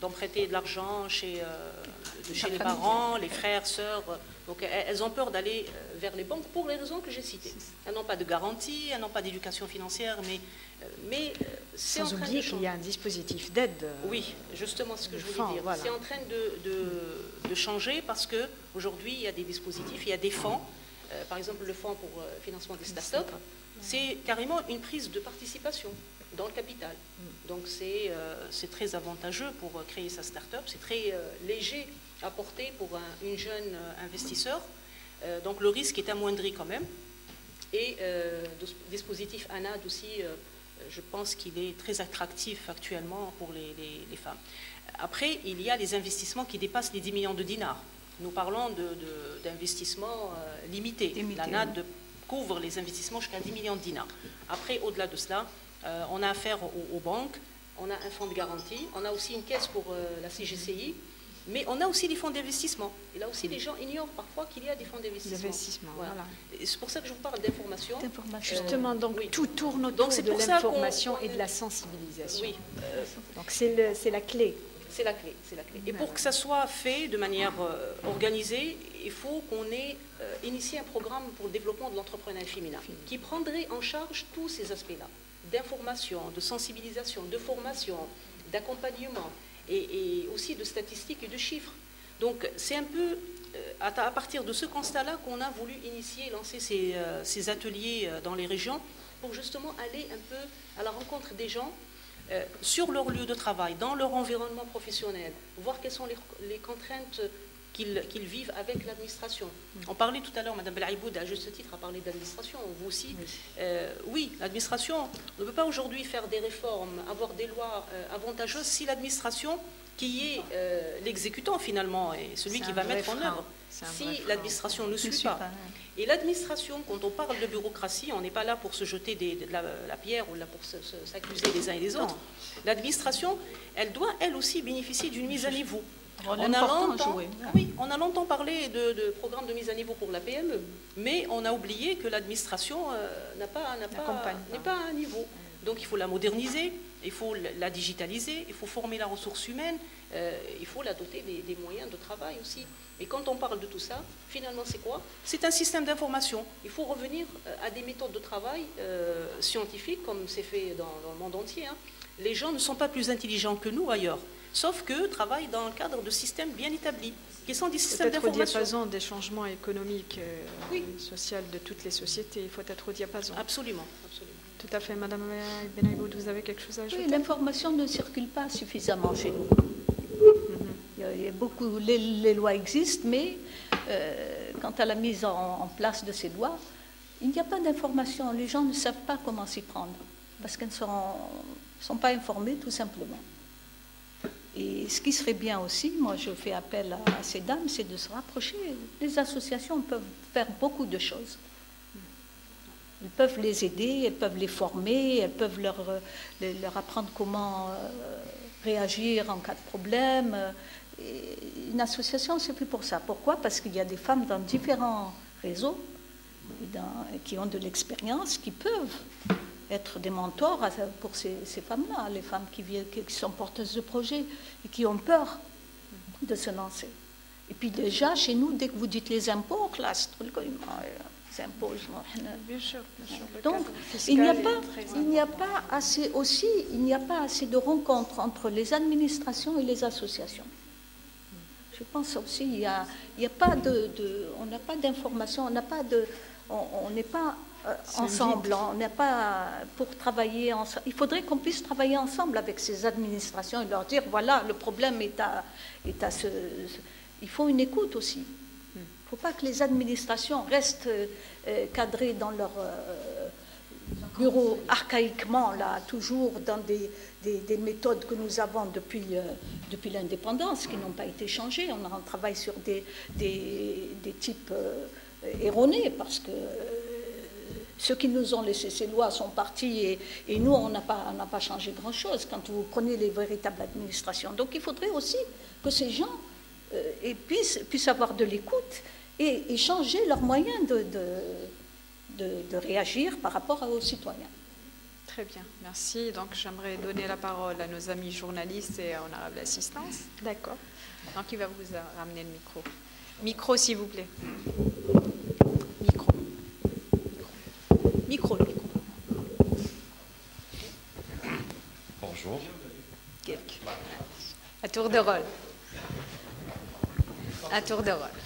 [SPEAKER 2] d'emprunter de l'argent chez les parents, les frères, sœurs. Donc elles ont peur d'aller vers les banques pour les raisons que j'ai citées. Elles n'ont pas de garantie, elles n'ont pas d'éducation financière, mais c'est en train de changer. Sans oublier
[SPEAKER 1] qu'il y a un dispositif d'aide.
[SPEAKER 2] Oui, justement ce que je voulais dire. Voilà. C'est en train de changer parce qu'aujourd'hui, il y a des dispositifs, il y a des fonds. Par exemple, le fonds pour financement des start-up, c'est carrément une prise de participation dans le capital. Donc c'est très avantageux pour créer sa start-up, c'est très léger à porter pour une jeune investisseur. Donc le risque est amoindri quand même. Et le dispositif ANAD aussi, je pense qu'il est très attractif actuellement pour les femmes. Après, il y a les investissements qui dépassent les 10 millions de dinars. Nous parlons d'investissements limités. L'ANAD couvre les investissements jusqu'à 10 millions de dinars. Après, au-delà de cela, on a affaire aux banques, on a un fonds de garantie, on a aussi une caisse pour la CGCI, mais on a aussi des fonds d'investissement. Et là aussi, les gens ignorent parfois qu'il y a des fonds d'investissement.
[SPEAKER 1] Voilà.
[SPEAKER 2] C'est pour ça que je vous parle d'information.
[SPEAKER 1] Justement, donc tout tourne autour de l'information et de la sensibilisation.
[SPEAKER 2] Oui.
[SPEAKER 1] Donc c'est la clé.
[SPEAKER 2] C'est la clé, c'est la clé. Et pour que ça soit fait de manière organisée, il faut qu'on ait initié un programme pour le développement de l'entrepreneuriat féminin qui prendrait en charge tous ces aspects-là, d'information, de sensibilisation, de formation, d'accompagnement et aussi de statistiques et de chiffres. Donc c'est un peu à partir de ce constat-là qu'on a voulu initier et lancer ces ateliers dans les régions pour justement aller un peu à la rencontre des gens sur leur lieu de travail, dans leur environnement professionnel, voir quelles sont les contraintes qu'ils vivent avec l'administration. On parlait tout à l'heure, Mme Belaïboud, à juste titre, a parlé d'administration, vous aussi. Oui, l'administration ne peut pas aujourd'hui faire des réformes, avoir des lois avantageuses si l'administration, qui est l'exécutant finalement, et celui qui va mettre en œuvre, si l'administration ne suit pas. Et l'administration, quand on parle de bureaucratie, on n'est pas là pour se jeter de la pierre ou là pour s'accuser les uns et les autres. L'administration, elle doit, elle aussi, bénéficier d'une mise à niveau. On a longtemps parlé de programme de mise à niveau pour la PME, mais on a oublié que l'administration n'est pas à un niveau. Donc il faut la moderniser, il faut la digitaliser, il faut former la ressource humaine, il faut la doter des moyens de travail aussi. Et quand on parle de tout ça, finalement c'est quoi? C'est un système d'information. Il faut revenir à des méthodes de travail scientifiques, comme c'est fait dans le monde entier. Les gens ne sont pas plus intelligents que nous ailleurs, sauf qu'eux travaillent dans le cadre de systèmes bien établis, qui sont des systèmes d'information.
[SPEAKER 1] Peut-être au diapason des changements économiques et sociaux de toutes les sociétés. Il faut être au diapason.
[SPEAKER 2] Absolument, absolument.
[SPEAKER 1] Tout à fait. Madame Benaïboud, vous avez quelque chose à ajouter?
[SPEAKER 3] Oui, l'information ne circule pas suffisamment chez nous. Il y a beaucoup, les lois existent, mais quant à la mise en place de ces lois, il n'y a pas d'information. Les gens ne savent pas comment s'y prendre, parce qu'ils ne sont pas informés tout simplement. Et ce qui serait bien aussi, moi je fais appel à ces dames, c'est de se rapprocher. Les associations peuvent faire beaucoup de choses. Elles peuvent les aider, elles peuvent les former, elles peuvent leur apprendre comment réagir en cas de problème. Et une association, c'est plus pour ça. Pourquoi? Parce qu'il y a des femmes dans différents réseaux qui ont de l'expérience, qui peuvent être des mentors pour ces femmes-là, les femmes qui sont porteuses de projets et qui ont peur de se lancer. Et puis déjà, chez nous, dès que vous dites les impôts, classe, les impôts,
[SPEAKER 1] bien sûr.
[SPEAKER 3] Donc, il n'y a pas assez de rencontres entre les administrations et les associations. Je pense aussi il y a pas on n'a pas d'information, on n'a pas on n'est pas ensemble, on n'est pas pour travailler ensemble. Il faudrait qu'on puisse travailler ensemble avec ces administrations et leur dire voilà, le problème est à il faut une écoute aussi. Il ne faut pas que les administrations restent cadrées dans leur bureau archaïquement, là, toujours dans des méthodes que nous avons depuis l'indépendance, qui n'ont pas été changées. On travaille sur des types erronés, parce que ceux qui nous ont laissé ces lois sont partis et nous, on n'a pas changé grand-chose quand vous prenez les véritables administrations. Donc il faudrait aussi que ces gens puissent avoir de l'écoute et changer leurs moyens de réagir par rapport aux citoyens.
[SPEAKER 1] Très bien, merci. Donc j'aimerais donner la parole à nos amis journalistes et à honorable assistance. D'accord. Donc il va vous ramener le micro. Micro, s'il vous plaît. Micro. Micro, le micro.
[SPEAKER 4] Bonjour.
[SPEAKER 1] À tour de rôle. À tour de rôle.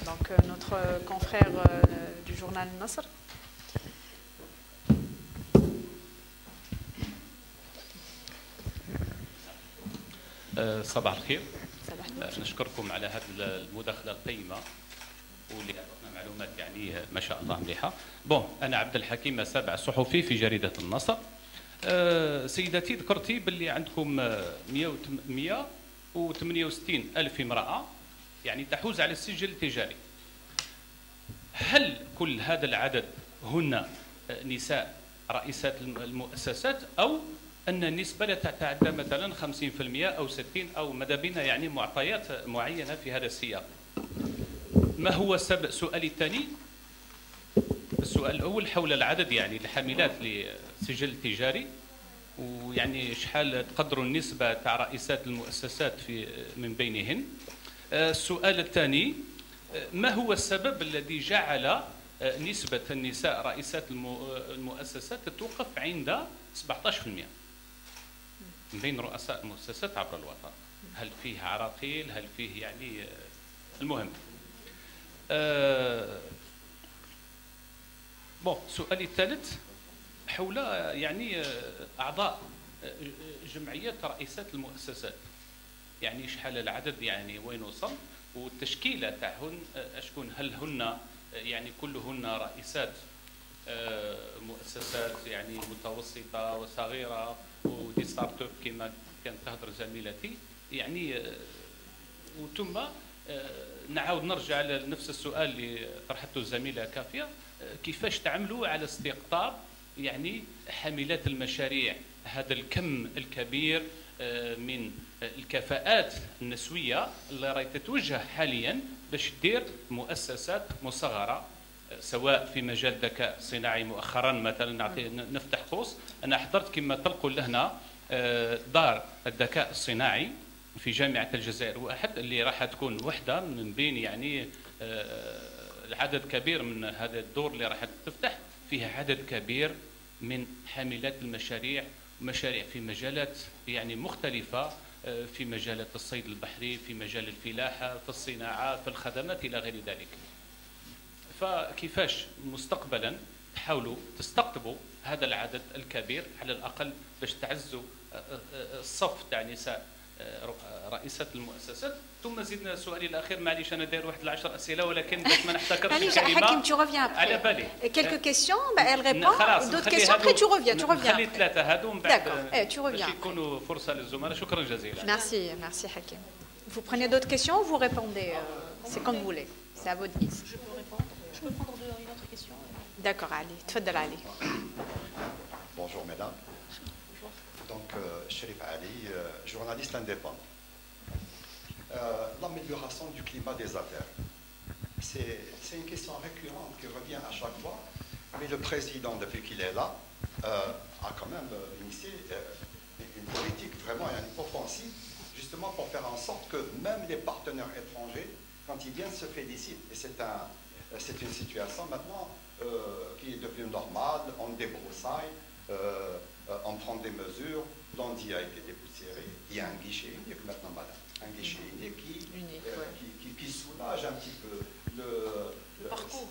[SPEAKER 1] Donc notre confrère du journal Nasr.
[SPEAKER 5] صباح الخير. نشكركم على هذه المداخله القيمه واللي اعطتنا معلومات يعني ما شاء الله مليحه. انا عبد الحكيم سابع صحفي في جريده النصر. سيداتي ذكرتي باللي عندكم 168 ألف امرأة يعني تحوز على السجل التجاري. هل كل هذا العدد هن نساء رئيسات المؤسسات أو أن النسبة لا تتعدى مثلا 50% أو 60 أو ماذا بينا يعني معطيات معينة في هذا السياق؟ ما هو السبب؟ سؤالي الثاني، السؤال الأول حول العدد يعني الحاملات للسجل التجاري، ويعني شحال تقدروا النسبة تاع رئيسات المؤسسات من بينهن. السؤال الثاني، ما هو السبب الذي جعل نسبة النساء رئيسات المؤسسات تتوقف عند 17% من بين رؤساء المؤسسات عبر الوطن؟ هل فيه عراقيل؟ هل فيه يعني المهم؟ سؤالي الثالث حول يعني أعضاء جمعيات رئيسات المؤسسات، يعني شحال العدد يعني وين وصل، والتشكيلة تاعهن أشكون، هل هن يعني كلهن رئيسات مؤسسات يعني متوسطة وصغيرة ودي ستارت اب كما كانت تهضر زميلتي يعني، وثم نعاود نرجع لنفس السؤال اللي طرحته الزميلة كافية، كيفاش تعملوا على استقطاب يعني حاملات المشاريع، هذا الكم الكبير من الكفاءات النسوية اللي راهي تتوجه حاليا باش دير مؤسسات مصغرة، سواء في مجال الذكاء الصناعي. مؤخرا مثلا نفتح قوس، انا حضرت كما تلقوا لهنا دار الذكاء الصناعي في جامعة الجزائر واحد، اللي راح تكون وحدة من بين يعني العدد كبير من هذا الدور اللي راح تفتح فيها عدد كبير من حاملات المشاريع، مشاريع في مجالات يعني مختلفة، في مجالات الصيد البحري، في مجال الفلاحة، في الصناعة، في الخدمات إلى غير ذلك. فكيفاش مستقبلا تحاولوا تستقطبوا هذا العدد الكبير على الأقل باش تعزوا الصف تاع نساء رئيسات المؤسسات؟ ثم زدنا سؤالي الاخير، معليش انا داير واحد 10 اسئله ولكن باش ما نحتكرش الكلمه.
[SPEAKER 1] حكيم tu reviens après.
[SPEAKER 5] على بالي
[SPEAKER 1] quelques questions, elle répond. D'autres questions, après tu reviens.
[SPEAKER 5] خلي ثلاثه هادو من بعد.
[SPEAKER 1] D'accord, tu reviens.
[SPEAKER 5] باش يكونوا فرصه للزملاء. شكرا جزيلا.
[SPEAKER 1] Merci Hakim. Vous prenez d'autres questions ou vous répondez c'est comme vous voulez. C'est à votre guise.
[SPEAKER 2] Je peux répondre. Je peux prendre une autre question.
[SPEAKER 1] D'accord, allez. تفضل علي.
[SPEAKER 4] Bonjour mesdames. Donc, Chérif Ali, journaliste indépendant. L'amélioration du climat des affaires. C'est une question récurrente qui revient à chaque fois. Mais le président, depuis qu'il est là, a quand même initié une politique vraiment offensive, justement pour faire en sorte que même les partenaires étrangers, quand ils viennent, se félicitent. Et c'est une situation maintenant qui est devenue normale, on débroussaille, on prend des mesures. L'Andy a été dépoussiéré. Il y a un guichet unique maintenant, madame. Un guichet unique qui soulage un petit peu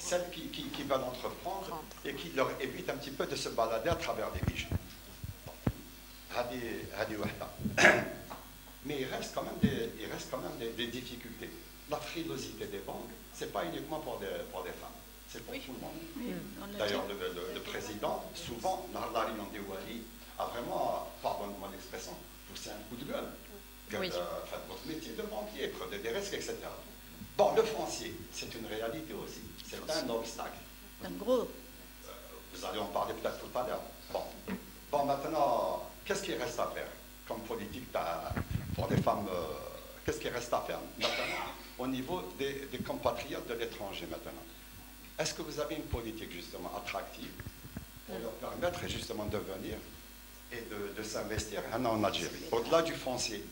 [SPEAKER 4] celles qui veulent entreprendre et qui leur évite un petit peu de se balader à travers des guichets. Mais il reste quand même des difficultés. La frilosité des banques, ce n'est pas uniquement pour des femmes, c'est pour tout le monde. D'ailleurs, le président, souvent, Nahlar Wali, a vraiment, pardonne-moi l'expression, poussé un coup de gueule. Faites votre métier de banquier, prenez des risques, etc. Bon, le foncier, c'est une réalité aussi. C'est un obstacle.
[SPEAKER 3] Un gros.
[SPEAKER 4] Vous allez en parler peut-être tout à l'heure. Bon, maintenant, qu'est-ce qu'il reste à faire comme politique pour les femmes? Qu'est-ce qu'il reste à faire maintenant au niveau des compatriotes de l'étranger maintenant? Est-ce que vous avez une politique justement attractive pour leur permettre justement de venir et de s'investir en Algérie, au-delà du foncier,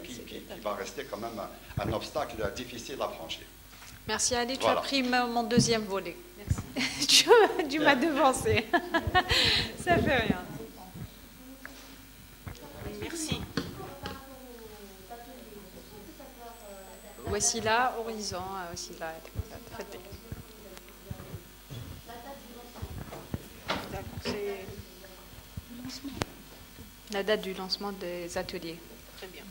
[SPEAKER 4] qui va rester quand même un obstacle difficile à franchir.
[SPEAKER 1] Merci Ali, tu as pris mon deuxième volet.
[SPEAKER 2] Merci.
[SPEAKER 1] Tu m'as devancé. Ça fait rien.
[SPEAKER 2] Merci.
[SPEAKER 1] Voici là, Horizon, voici là, traité.
[SPEAKER 2] C'est
[SPEAKER 1] la date du lancement des ateliers.
[SPEAKER 2] très bien.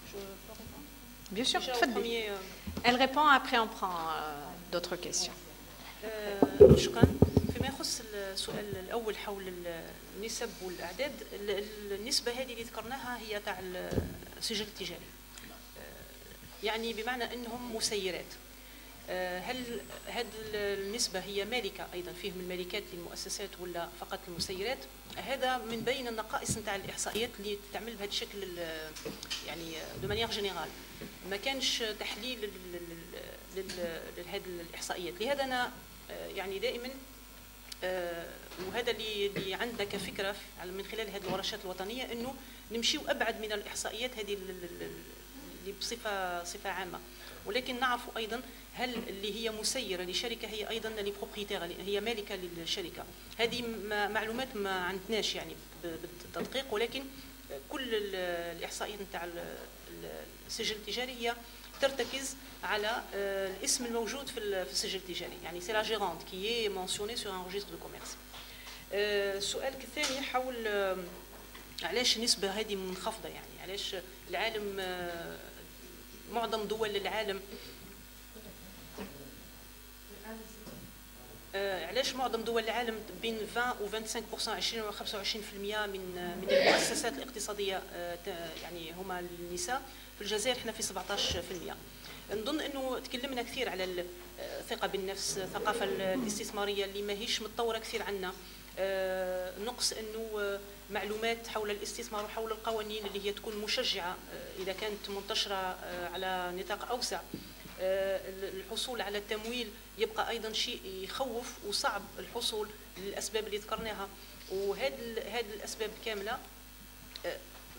[SPEAKER 2] Je peux répondre?
[SPEAKER 1] Bien sûr,
[SPEAKER 2] Déjà,
[SPEAKER 1] faites
[SPEAKER 2] premier,
[SPEAKER 1] elle répond, après on prend d'autres questions.
[SPEAKER 2] شكرا. فيما يخص السؤال الاول حول النسب والاعداد، النسبه هذه اللي ذكرناها هي تاع السجل التجاري، يعني بمعنى انهم مسيرات. هل هذه النسبه هي مالكه ايضا فيهم المالكات للمؤسسات ولا فقط المسيرات؟ هذا من بين النقائص نتاع الاحصائيات اللي تعمل بهذا الشكل، يعني دو مانيير جينيرال ما كانش تحليل لهذه الاحصائيات. لهذا انا يعني دائما وهذا اللي عندنا كفكره من خلال هذه الورشات الوطنيه انه نمشيو ابعد من الاحصائيات هذه اللي بصفه عامه، ولكن نعرف ايضا هل اللي هي مسيره لشركه هي ايضا اللي بروبريتير، هي مالكه للشركه. هذه معلومات ما عندناش يعني بالتدقيق، ولكن كل الاحصائيات نتاع السجل التجاري هي ترتكز على الاسم الموجود في السجل التجاري، يعني سي لا جيرونت كي اي مونسيوني سور ان ريجستر دو كوميرس. السؤال الثاني حول علاش النسبه هذه منخفضه، يعني علاش العالم معظم دول العالم علاش معظم دول العالم بين 20 و 25% 20 و 25% من المؤسسات الاقتصاديه يعني هما النساء. في الجزائر احنا في 17%. نظن انه تكلمنا كثير على الثقه بالنفس، الثقافه الاستثماريه اللي ماهيش متطوره كثير عندنا، نقص انه معلومات حول الاستثمار وحول القوانين اللي هي تكون مشجعه اذا كانت منتشره على نطاق اوسع. الحصول على التمويل يبقى ايضا شيء يخوف وصعب الحصول للاسباب اللي ذكرناها، وهذه الاسباب كامله.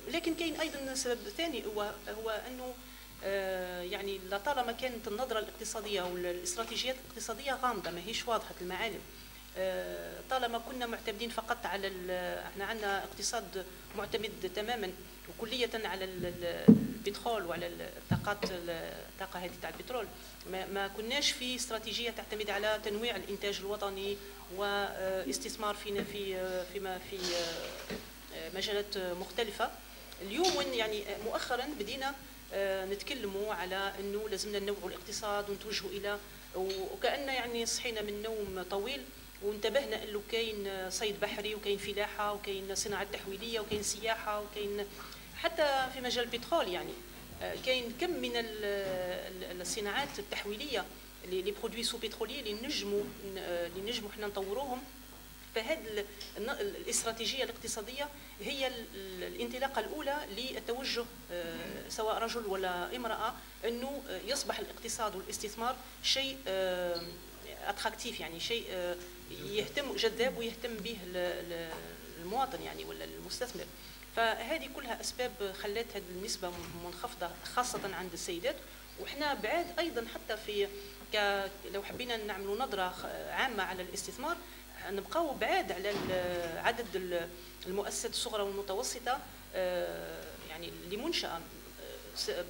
[SPEAKER 2] لكن كاين ايضا سبب ثاني هو انه يعني لطالما كانت النظره الاقتصاديه والاستراتيجيات الاقتصاديه غامضه ماهيش واضحه المعالم، طالما كنا معتمدين فقط على احنا عندنا اقتصاد معتمد تماما وكليه على البترول وعلى الطاقه هذه تاع البترول، ما كناش في استراتيجيه تعتمد على تنويع الانتاج الوطني واستثمار في مجالات مختلفه. اليوم يعني مؤخرا بدينا نتكلموا على انه لازمنا ننوعوا الاقتصاد ونتوجهوا الى، وكأن يعني صحينا من نوم طويل وانتبهنا انه كاين صيد بحري وكاين فلاحه وكاين صناعه تحويليه وكاين سياحه وكاين حتى في مجال البترول، يعني كاين كم من الصناعات التحويليه لي برودوي سو بترولي اللي نجموا حنا نطوروهم. فهذه الاستراتيجيه الاقتصاديه هي الانطلاقه الاولى للتوجه سواء رجل ولا امراه انه يصبح الاقتصاد والاستثمار شيء اتراكتيف، يعني شيء يهتم جذاب ويهتم به المواطن يعني ولا المستثمر. فهذه كلها اسباب خلت هذه النسبه منخفضه خاصه عند السيدات. وحنا بعاد ايضا حتى في لو حبينا نعملوا نظره عامه على الاستثمار، نبقاو بعاد على عدد المؤسسات الصغرى والمتوسطه يعني اللي منشأة،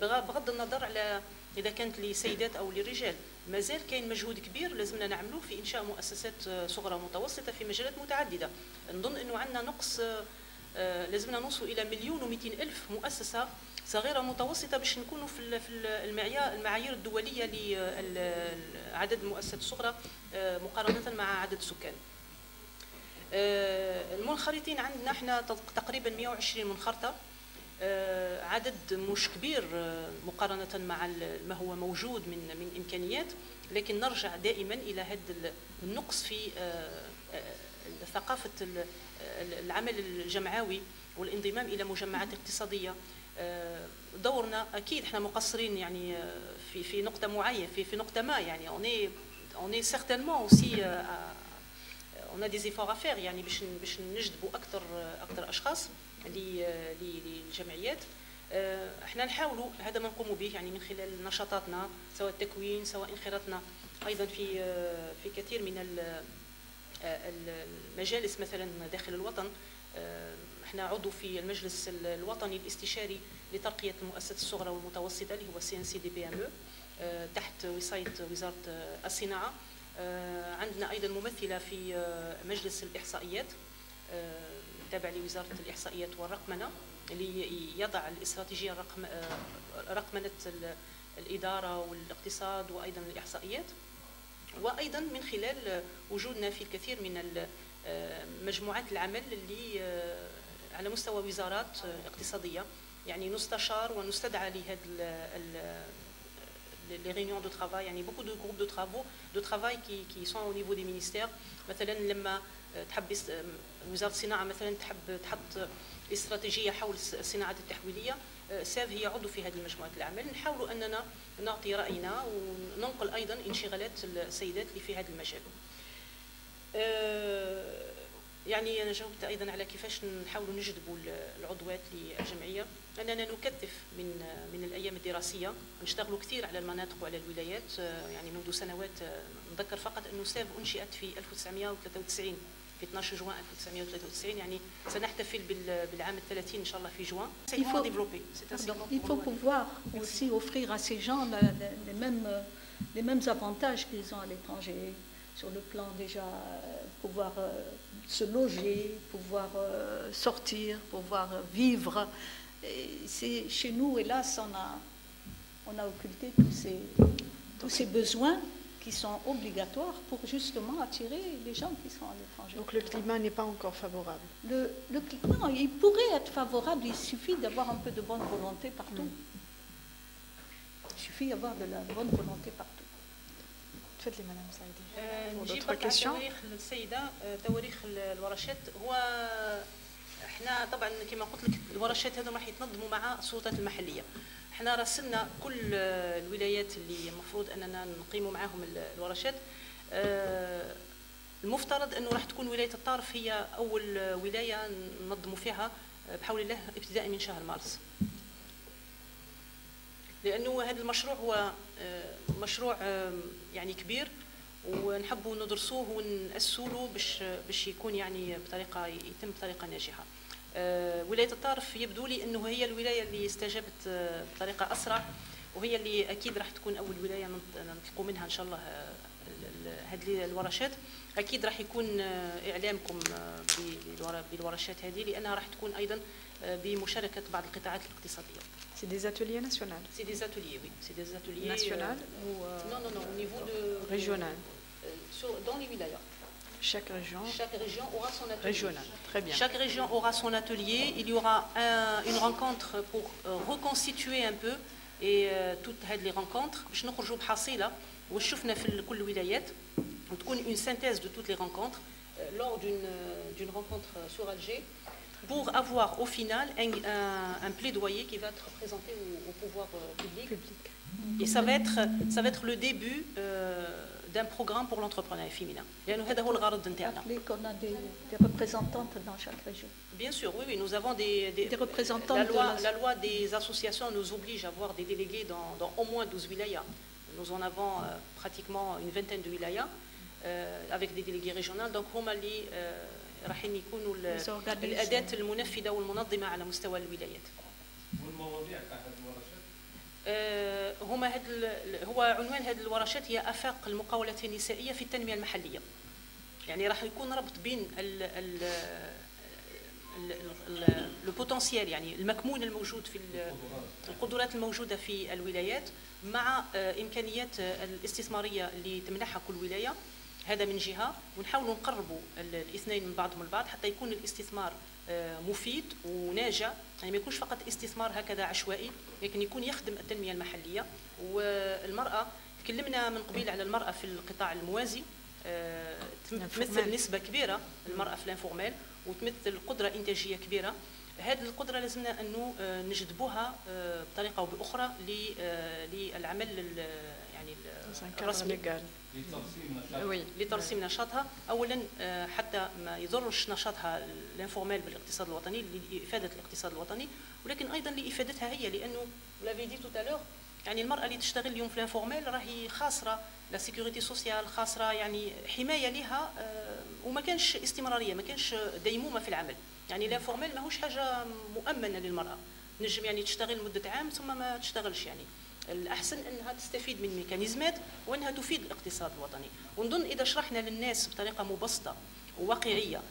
[SPEAKER 2] بغض النظر على اذا كانت لسيدات او لرجال. مازال كاين مجهود كبير لازمنا نعملوه في انشاء مؤسسات صغرى ومتوسطه في مجالات متعدده. نظن انه عندنا نقص، لازمنا نوصل الى 1,200,000 مؤسسه صغيره ومتوسطه باش نكونوا في المعايير الدوليه لعدد المؤسسات الصغرى مقارنه مع عدد السكان. المنخرطين عندنا احنا تقريبا 120 منخرطه، عدد مش كبير مقارنه مع ما هو موجود من امكانيات، لكن نرجع دائما الى هذا النقص في ثقافه العمل الجمعوي والانضمام الى مجمعات اقتصاديه. دورنا اكيد احنا مقصرين يعني في نقطه معينه، في نقطه ما، يعني on est certainement aussi on a des efforts à faire يعني باش نجذبوا اكثر اشخاص للجمعيات. احنا نحاولوا هذا ما نقوم به يعني من خلال نشاطاتنا، سواء التكوين سواء انخراطنا ايضا في كثير من المجالس مثلا داخل الوطن. احنا عضو في المجلس الوطني الاستشاري لترقيه المؤسسات الصغرى والمتوسطه اللي هو CNCDPME تحت وصايه وزاره الصناعه. عندنا ايضا ممثله في مجلس الاحصائيات تابع لوزاره الاحصائيات والرقمنه اللي يضع الاستراتيجيه رقمنه الاداره والاقتصاد وايضا الاحصائيات. وايضا من خلال وجودنا في الكثير من مجموعات العمل اللي على مستوى وزارات اقتصاديه، يعني نستشار ونستدعى لهذا les réunions de travail، يعني beaucoup de groupes de travail qui sont au niveau des ministères. مثلا لما تحب وزاره الصناعه مثلا تحب تحط استراتيجيه حول الصناعات التحويليه، ساف هي عضو في هذه المجموعات العمل. نحاول اننا نعطي راينا وننقل ايضا انشغالات السيدات اللي في هذا المجال. يعني انا جاوبت ايضا على كيفاش نحاولوا نجذبوا العضوات للجمعيه. اننا نكثف من الايام الدراسيه، نشتغلوا كثير على المناطق وعلى الولايات. يعني منذ سنوات نذكر فقط انه ساف انشئت في 1993 في 12 جوان 1993، يعني سنحتفل بالعام ال30 ان شاء الله في جوان.
[SPEAKER 3] Il faut pouvoir aussi offrir à ces gens les mêmes avantages qu'ils ont à l'étranger, sur le plan déjà pouvoir se loger, pouvoir sortir, pouvoir vivre. C'est chez nous, hélas, on a occulté tous ces besoins qui sont obligatoires pour justement attirer les gens qui sont à l'étranger.
[SPEAKER 1] Donc le climat n'est pas encore favorable.
[SPEAKER 3] Le climat, il pourrait être favorable, il suffit d'avoir un peu de bonne volonté partout. Il suffit d'avoir de la bonne volonté partout.
[SPEAKER 1] تفضلي مدام سعيدة.
[SPEAKER 2] نجيب على تواريخ السيدة، تواريخ الورشات. هو احنا طبعا كما قلت لك الورشات هذو راح يتنظموا مع السلطات المحليه. احنا راسلنا كل الولايات اللي المفروض اننا نقيموا معاهم الورشات. المفترض انه راح تكون ولايه الطارف هي اول ولايه ننظموا فيها بحول الله ابتداء من شهر مارس، لانه هذا المشروع هو مشروع يعني كبير ونحبوا ندرسوه ونأسسوا له باش يكون يعني يتم بطريقه ناجحه. ولايه الطارف يبدو لي انه هي الولايه اللي استجابت بطريقه اسرع، وهي اللي اكيد راح تكون اول ولايه ننطلقوا منها ان شاء الله هذه الورشات. اكيد راح يكون اعلامكم بالورشات هذه، لانها راح تكون ايضا بمشاركه بعض القطاعات الاقتصاديه.
[SPEAKER 1] C'est des ateliers nationaux.
[SPEAKER 2] C'est des ateliers, oui. C'est des ateliers
[SPEAKER 1] national ou
[SPEAKER 2] non, au niveau de
[SPEAKER 1] régional.
[SPEAKER 2] Dans les wilayas.
[SPEAKER 1] Chaque région
[SPEAKER 2] aura son atelier.
[SPEAKER 1] Régional, très bien.
[SPEAKER 2] Chaque région aura son atelier. Il y aura une rencontre pour reconstituer un peu et toutes les rencontres. باش نخرجوا بحصيله واش شفنا في كل الولايات وتكون une synthèse de toutes les rencontres lors d'une rencontre sur Alger, pour avoir au final un plaidoyer qui va être présenté au pouvoir public. Et ça va être le début d'un programme pour l'entrepreneuriat féminin. لأنه هذا هو الغرض نتاعنا.
[SPEAKER 3] Qu'on a des représentantes dans chaque région.
[SPEAKER 2] Bien sûr, oui, nous avons des
[SPEAKER 3] représentants.
[SPEAKER 2] La loi des associations nous oblige à avoir des délégués dans au moins 12 wilayas. Nous en avons pratiquement une vingtaine de wilayas. avec des délégués régionaux. Donc هما اللي راح يكونوا الأداة المنفذة والمنظمة على مستوى الولايات.
[SPEAKER 5] والمواضيع تاع هذه الورشات
[SPEAKER 2] هو عنوان هذه الورشات هي آفاق المقاولات النسائية في التنمية المحلية. يعني راح يكون ربط بين البوتنسيال، يعني المكمون الموجود في القدرات الموجودة في الولايات مع إمكانيات الاستثمارية اللي تمنحها كل ولاية. هذا من جهة، ونحاولوا نقربوا الاثنين من بعضهم البعض حتى يكون الاستثمار مفيد وناجع، يعني ما يكونش فقط استثمار هكذا عشوائي، لكن يكون يخدم التنمية المحلية. والمرأة تكلمنا من قبيل على المرأة في القطاع الموازي، تمثل نسبة كبيرة المرأة في الانفورمال وتمثل قدرة إنتاجية كبيرة. هذه القدرة لازمنا أنه نجذبوها بطريقة أو بأخرى للعمل يعني الرسمي لترسيم نشاطها. أولا حتى ما يضرش نشاطها الانفورمال بالاقتصاد الوطني لإفادة الاقتصاد الوطني، ولكن أيضا لإفادتها هي، لأنه لافي دي تو تالور يعني المرأة اللي تشتغل اليوم في الانفورمال راهي خاسرة لا سيكوريتي سوسيال، خاسرة يعني حماية لها، وما كانش استمرارية، ما كانش ديمومة في العمل. يعني الانفورمال ماهوش حاجة مؤمنة للمرأة، نجم يعني تشتغل مدة عام ثم ما تشتغلش. يعني الأحسن أنها تستفيد من ميكانيزمات وأنها تفيد الاقتصاد الوطني. ونظن إذا شرحنا للناس بطريقة مبسطة وواقعية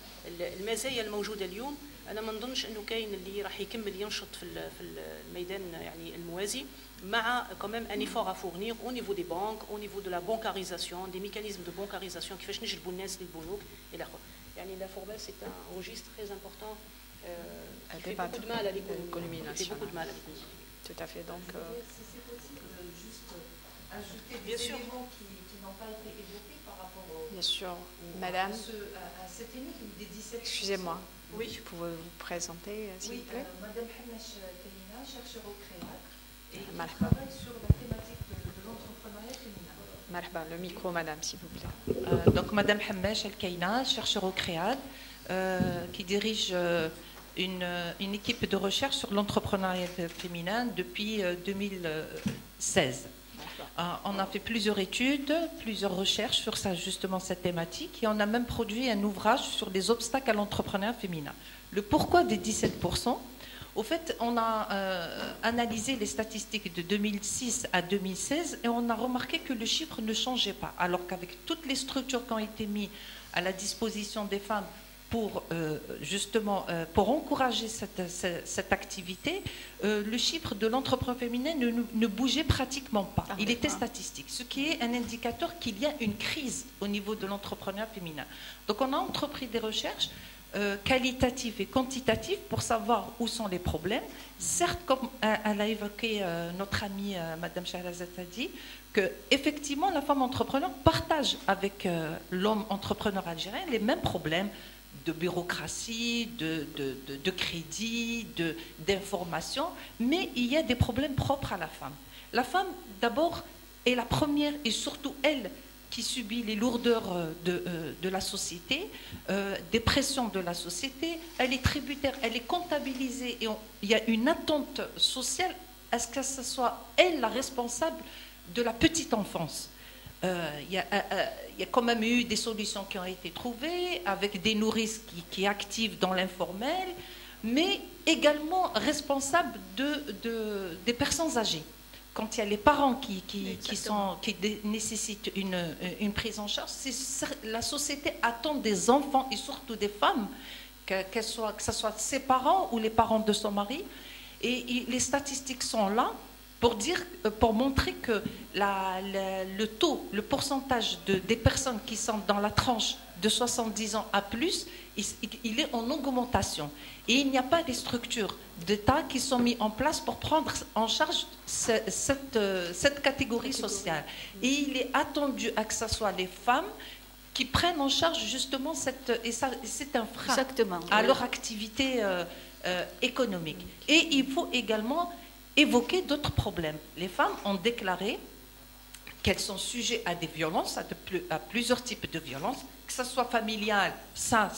[SPEAKER 2] المزايا الموجودة اليوم، أنا ما نظنش أنه كاين اللي راح يكمل ينشط في الميدان يعني الموازي، مع quand même un effort à fournir au niveau des banques, au niveau de la bancarisation, des mécanismes de bancarisation كيفاش نجلبوا الناس للبنوك إلى آخره. يعني la formal c'est un registre très important qui fait beaucoup de mal à l'économie nationale.
[SPEAKER 1] Tout à fait. Donc,
[SPEAKER 6] si c'est possible, juste ajouter
[SPEAKER 2] bien
[SPEAKER 6] des
[SPEAKER 2] sûr
[SPEAKER 6] éléments qui n'ont pas été évoqués par rapport
[SPEAKER 1] bien sûr, Madame.
[SPEAKER 6] à cette énigme des 17%.
[SPEAKER 1] Excusez-moi.
[SPEAKER 2] Oui.
[SPEAKER 1] Je pouvais vous présenter, s'il vous plaît.
[SPEAKER 6] Madame Hamash Kalina, chercheur au CREAC, et qui
[SPEAKER 1] Marhaba.
[SPEAKER 6] travaille sur la thématique de l'entrepreneuriat féminin.
[SPEAKER 1] Marhaba, le micro, Madame, s'il vous plaît.
[SPEAKER 7] Donc, Madame Hamash Kalina, chercheur au CREAD, qui dirige une équipe de recherche sur l'entrepreneuriat féminin depuis 2016. On a fait plusieurs études, plusieurs recherches sur ça, justement cette thématique, et on a même produit un ouvrage sur les obstacles à l'entrepreneuriat féminin. Le pourquoi des 17%. Au fait, on a analysé les statistiques de 2006 à 2016 et on a remarqué que le chiffre ne changeait pas, alors qu'avec toutes les structures qui ont été mises à la disposition des femmes pour justement pour encourager cette activité, le chiffre de l'entrepreneuriat féminin ne bougeait pratiquement pas. Il était statistique, ce qui est un indicateur qu'il y a une crise au niveau de l'entrepreneuriat féminin. Donc on a entrepris des recherches qualitatives et quantitatives pour savoir où sont les problèmes. Certes, comme elle a évoqué notre amie Madame Shahrazad que effectivement la femme entrepreneur partage avec l'homme entrepreneur algérien les mêmes problèmes de bureaucratie, de crédit, d'information, mais il y a des problèmes propres à la femme. La femme, d'abord, est la première et surtout elle qui subit les lourdeurs de la société, des pressions de la société. Elle est tributaire, elle est comptabilisée et il y a une attente sociale à ce que ce soit elle la responsable de la petite enfance. Il y a quand même eu des solutions qui ont été trouvées avec des nourrices qui activent dans l'informel, mais également responsables des personnes âgées. Quand il y a les parents qui nécessitent une prise en charge, la société attend des enfants et surtout des femmes, que ce soit ses parents ou les parents de son mari. Et les statistiques sont là pour montrer que le pourcentage des personnes qui sont dans la tranche de 70 ans à plus, il est en augmentation. Et il n'y a pas de structures d'État qui sont mises en place pour prendre en charge cette catégorie sociale. Et il est attendu que ce soit les femmes qui prennent en charge justement et c'est un frein à leur activité économique. Et il faut également évoquer d'autres problèmes. Les femmes ont déclaré qu'elles sont sujettes à des violences, à plusieurs types de violences, que ce soit familial, ça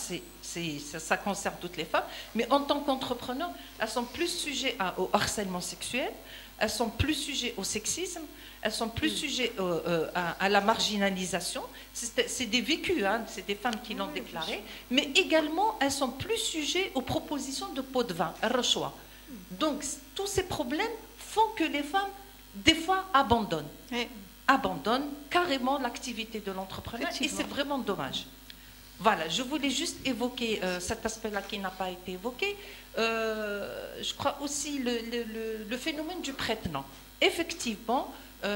[SPEAKER 7] concerne toutes les femmes, mais en tant qu'entrepreneurs, elles sont plus sujettes au harcèlement sexuel, elles sont plus sujettes au sexisme, elles sont plus sujettes à la marginalisation. C'est des vécus, hein, c'est des femmes qui l'ont déclaré, mais également elles sont plus sujettes aux propositions de pot de vin, al-rachwa. Donc tous ces problèmes font que les femmes, des fois, abandonnent carrément l'activité de l'entrepreneur, et c'est vraiment dommage. Voilà, je voulais juste évoquer cet aspect-là qui n'a pas été évoqué. Je crois aussi le phénomène du prête-nom. Effectivement,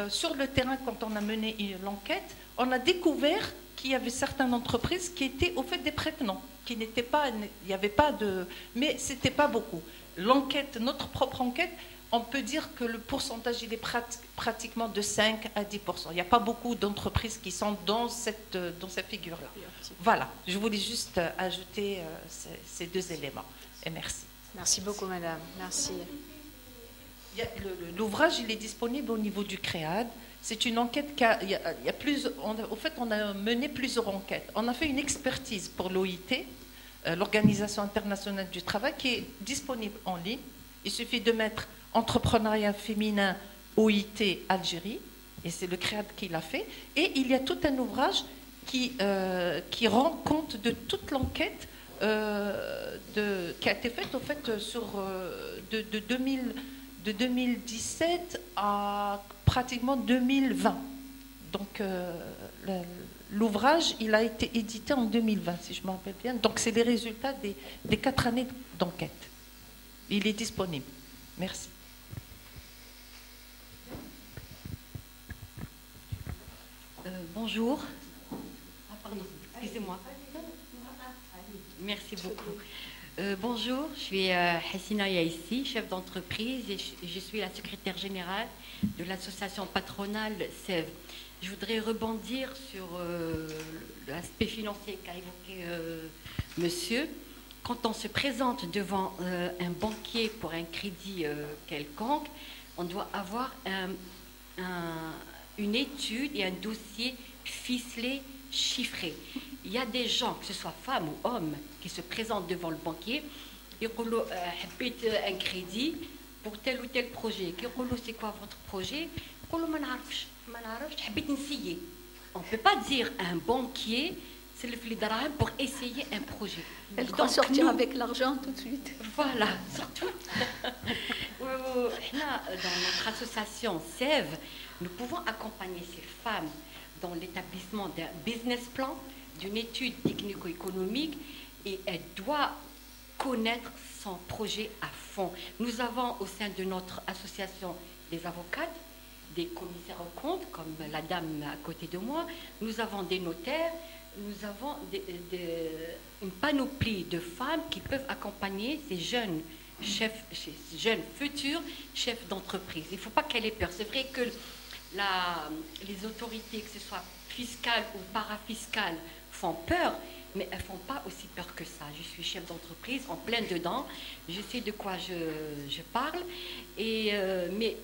[SPEAKER 7] sur le terrain, quand on a mené l'enquête, on a découvert qu'il y avait certaines entreprises qui étaient au fait des prête-noms, qui n'étaient pas, il n'y avait pas de, mais c'était pas beaucoup. L'enquête, notre propre enquête, on peut dire que le pourcentage il est pratiquement de 5 à 10%. Il n'y a pas beaucoup d'entreprises qui sont dans cette figure-là. Voilà, je voulais juste ajouter ces deux éléments. Et merci.
[SPEAKER 1] Merci beaucoup, madame. Merci.
[SPEAKER 7] L'ouvrage, il est disponible au niveau du CREAD. C'est une enquête au fait, on a mené plusieurs enquêtes. On a fait une expertise pour l'OIT, l'Organisation internationale du travail, qui est disponible en ligne. Il suffit de mettre entrepreneuriat féminin OIT Algérie, et c'est le CREAD qui l'a fait. Et il y a tout un ouvrage qui rend compte de toute l'enquête qui a été faite au fait de 2017 à pratiquement 2020. Donc l'ouvrage, il a été édité en 2020, si je me rappelle bien. Donc c'est les résultats des 4 années d'enquête. Il est disponible. Merci.
[SPEAKER 8] Bonjour. Ah, pardon, excusez-moi. Merci beaucoup. Bonjour, je suis Hassina Yaissi, chef d'entreprise, et je suis la secrétaire générale de l'association patronale SEV. Je voudrais rebondir sur l'aspect financier qu'a évoqué monsieur. Quand on se présente devant un banquier pour un crédit quelconque, on doit avoir une étude et un dossier ficelé, chiffré. Il y a des gens, que ce soit femmes ou hommes, qui se présentent devant le banquier et disent un crédit pour tel ou tel projet. C'est quoi votre projet? On ne peut pas dire à un banquier pour essayer un projet.
[SPEAKER 3] Elle doit sortir avec l'argent tout de suite.
[SPEAKER 8] Voilà, surtout. Dans notre association SEV, nous pouvons accompagner ces femmes dans l'établissement d'un business plan, d'une étude technico-économique, et elle doit connaître son projet à fond. Nous avons au sein de notre association des avocates, des commissaires aux comptes, comme la dame à côté de moi, nous avons des notaires, nous avons une panoplie de femmes qui peuvent accompagner ces jeunes chefs, ces jeunes futurs chefs d'entreprise. Il ne faut pas qu'elle ait peur. C'est vrai que les autorités, que ce soit fiscales ou parafiscales, font peur, mais elles ne font pas aussi peur que ça. Je suis chef d'entreprise, en plein dedans, je sais de quoi je parle, mais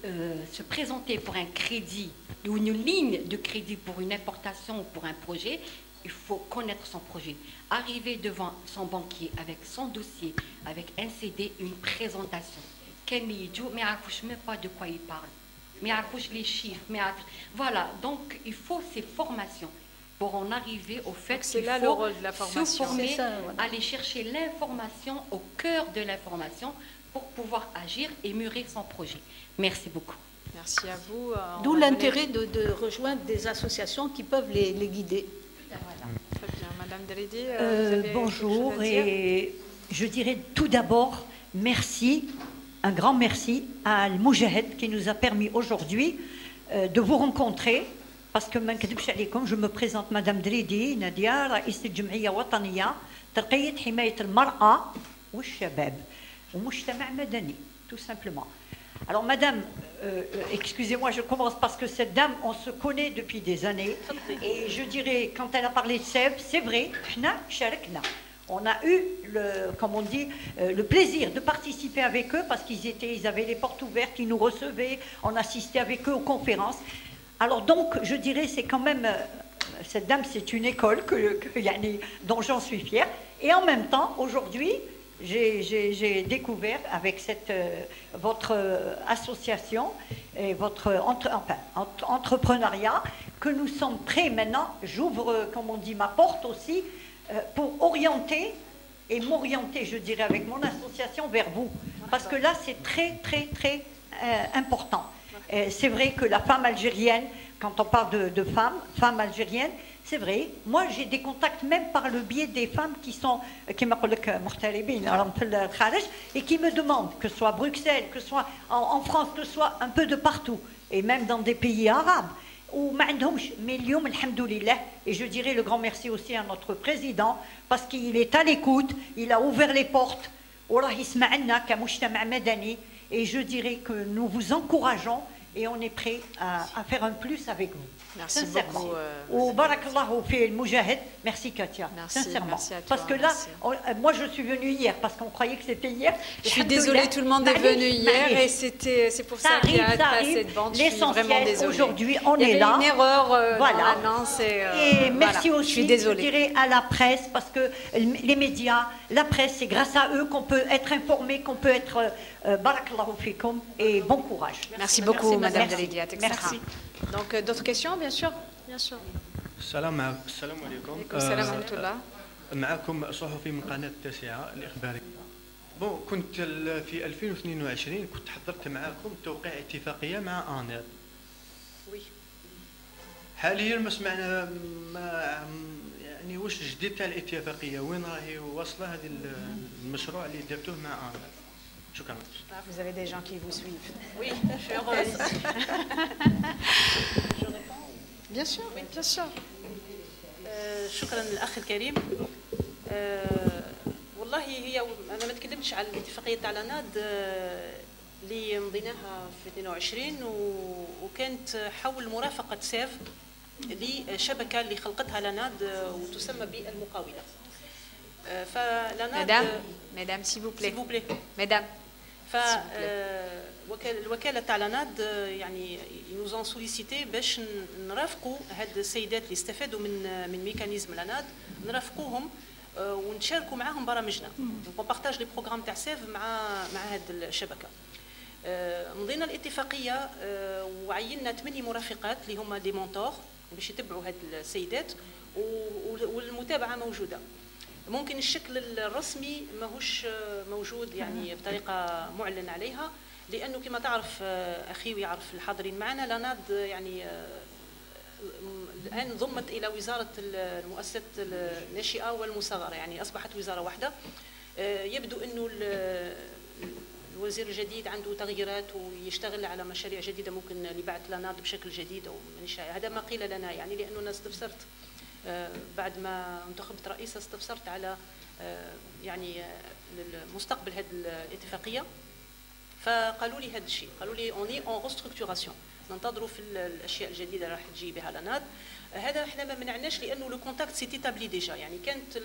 [SPEAKER 8] se présenter pour un crédit ou une ligne de crédit pour une importation ou pour un projet, il faut connaître son projet. Arriver devant son banquier avec son dossier, avec un CD, une présentation. Mais il ne sait même pas de quoi il parle. Mais les chiffres. Voilà, donc il faut ces formations pour en arriver au fait qu'il faut
[SPEAKER 1] le rôle de la formation.
[SPEAKER 8] se former, aller chercher l'information au cœur de l'information pour pouvoir agir et mûrir son projet. Merci beaucoup.
[SPEAKER 1] Merci à vous.
[SPEAKER 3] D'où l'intérêt de rejoindre des associations qui peuvent les guider.
[SPEAKER 1] Voilà. Très bien. Madame Dridi,
[SPEAKER 9] bonjour, et je dirais tout d'abord merci, un grand merci à Al-Moujahed qui nous a permis aujourd'hui de vous rencontrer, parce que je me présente Madame Dridi Nadia, رئيسة الجمعية وطنية ترقية حماية المرأة والشباب ومجتمع مدني, tout simplement. Alors madame, excusez-moi, je commence parce que cette dame, on se connaît depuis des années, et je dirais, quand elle a parlé de SEV, c'est vrai, on a eu, comme on dit, le plaisir de participer avec eux, parce qu'ils avaient les portes ouvertes, ils nous recevaient, on assistait avec eux aux conférences. Alors donc, je dirais, c'est quand même, cette dame, c'est une école dont j'en suis fière, et en même temps, aujourd'hui, j'ai découvert avec votre association et votre entrepreneuriat que nous sommes prêts maintenant, j'ouvre, comme on dit, ma porte aussi, pour orienter et m'orienter, je dirais, avec mon association vers vous. Parce que là, c'est très, très, très important. C'est vrai que la femme algérienne, quand on parle de femmes algériennes, c'est vrai, moi j'ai des contacts même par le biais des femmes qui sont, et qui me demandent, que ce soit à Bruxelles, que ce soit en France, que ce soit un peu de partout, et même dans des pays arabes, où et je dirais le grand merci aussi à notre président, parce qu'il est à l'écoute, il a ouvert les portes, et je dirais que nous vous encourageons et on est prêt à faire un plus avec vous.
[SPEAKER 1] Merci
[SPEAKER 9] sincèrement.
[SPEAKER 1] beaucoup.
[SPEAKER 9] Merci Katia.
[SPEAKER 1] Merci,
[SPEAKER 9] sincèrement.
[SPEAKER 1] merci à toi,
[SPEAKER 9] parce que là,
[SPEAKER 1] merci.
[SPEAKER 9] Moi je suis venue hier parce qu'on croyait que c'était hier.
[SPEAKER 1] Je suis désolée, tout le monde est venu hier et c'est pour ça qu'il y a pas assez de ventes.
[SPEAKER 9] L'essentiel aujourd'hui, on est là.
[SPEAKER 1] Il y avait une erreur
[SPEAKER 9] voilà.
[SPEAKER 1] dans l'annonce.
[SPEAKER 9] Et merci
[SPEAKER 1] voilà.
[SPEAKER 9] aussi,
[SPEAKER 1] je suis désolée.
[SPEAKER 9] Je dirais, à la presse, parce que les médias, la presse, c'est grâce à eux qu'on peut être informé, qu'on peut être barakallahu fikum, et bon courage.
[SPEAKER 1] Merci beaucoup, Madame
[SPEAKER 9] Deléguée.
[SPEAKER 1] Merci. Donc, d'autres questions, bien sûr. Bien sûr.
[SPEAKER 10] السلام عليكم.
[SPEAKER 1] السلام ورحمة الله.
[SPEAKER 10] معكم صحفي من قناة التاسعة الإخبارية. بون كنت في 2022 كنت حضرت معكم توقيع اتفاقية مع آنير.
[SPEAKER 2] وي.
[SPEAKER 10] حاليا ما سمعنا يعني واش الجديد تاع الاتفاقية وين راهي واصلة هذا المشروع اللي درتوه مع آنير. شكرا.
[SPEAKER 1] Vous avez des gens qui vous suivent.
[SPEAKER 2] Oui, je suis heureuse.
[SPEAKER 1] Bien sûr, oui, bien sûr.
[SPEAKER 2] شكرا للاخ الكريم. والله هي انا ما تكلمتش على الاتفاقيه تاع لاناد اللي مضيناها في 22 وكانت حول مرافقه سيف لشبكه اللي خلقتها لاناد وتسمى بالمقاوله. فلاناد
[SPEAKER 1] مدام s'il vous plaît.
[SPEAKER 2] s'il vous plaît.
[SPEAKER 1] Mesdames.
[SPEAKER 2] الوكاله تاع لاناد يعني ينوزون سوليسيتي باش نرافقوا هاد السيدات اللي استفادوا من ميكانيزم لاناد نرافقوهم ونشاركوا معاهم برامجنا. دونك بارطاج لي بروغرام تاع سيف مع هاد الشبكه. مضينا الاتفاقيه وعيننا 8 مرافقات اللي هما دي مونتور باش يتبعوا هاد السيدات والمتابعه موجوده. ممكن الشكل الرسمي ماهوش موجود يعني بطريقه معلن عليها لانه كما تعرف اخي ويعرف الحاضرين معنا لاناد يعني الان ضمت الى وزاره المؤسسات الناشئه والمصغره يعني اصبحت وزاره واحده. يبدو انه الوزير الجديد عنده تغييرات ويشتغل على مشاريع جديده ممكن لبعث لاناد بشكل جديد او هذا ما قيل لنا يعني لانه انا استفسرت بعد ما انتخبت رئيسة استفسرت على يعني المستقبل هذه الاتفاقية فقالوا لي هذا الشيء قالوا لي اوني اون ريستركتوراسيون ننتظروا في الاشياء الجديده راح تجي بها لاناد. هذا احنا ما منعناش لانه لو كونتاكت سي تابلي ديجا يعني كانت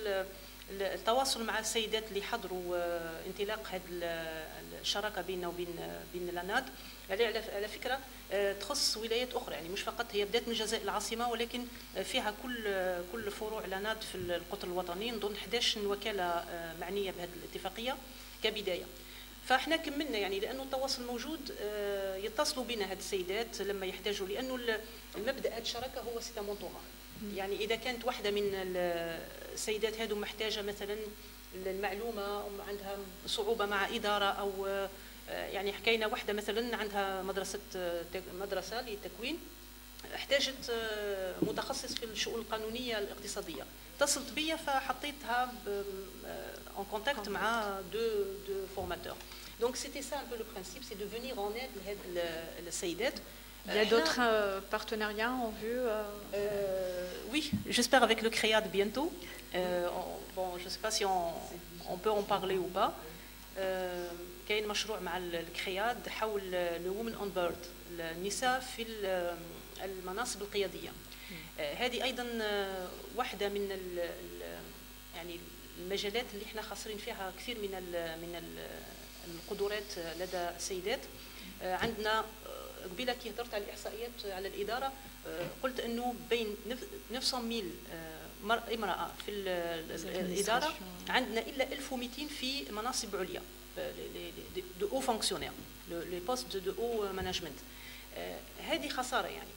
[SPEAKER 2] التواصل مع السيدات اللي حضروا انطلاق هذه الشراكه بيننا وبين لاناد على فكره تخص ولايات اخرى يعني مش فقط هي بدات من الجزائر العاصمه ولكن فيها كل فروع لاناد في القطر الوطني نظن 11 وكاله معنيه بهذه الاتفاقيه كبدايه. فاحنا كملنا يعني لانه التواصل موجود يتصلوا بنا هاد السيدات لما يحتاجوا لانه المبدا هاد الشراكه هو سيتا مونتورا يعني اذا كانت واحده من السيدات هادو محتاجه مثلا المعلومه عندها صعوبه مع اداره او يعني حكينا واحده مثلا عندها مدرسه للتكوين احتاجت متخصص في الشؤون القانونيه الاقتصاديه اتصلت بيا فحطيتها en contact مع deux formateurs. Donc c'était ça un peu le principe, c'est de venir en aide لهاد السيدات.
[SPEAKER 1] Il y a d'autres partenariats en vue
[SPEAKER 2] Oui, j'espère avec le CREAD bientôt. Bon, je ne sais pas si on peut en parler ou pas. كاين مشروع مع الكرياد حول الومن اون بورد النساء في المناصب القياديه. هذه ايضا واحده من يعني المجالات اللي احنا خاسرين فيها كثير من القدرات لدى السيدات. عندنا قبيله كي هضرت على الاحصائيات على الاداره قلت انه بين 900,000 امراه في الاداره عندنا الا 1200 في مناصب عليا دو او فونكسيونير لي بوست دو او مانجمنت. هذه خساره يعني،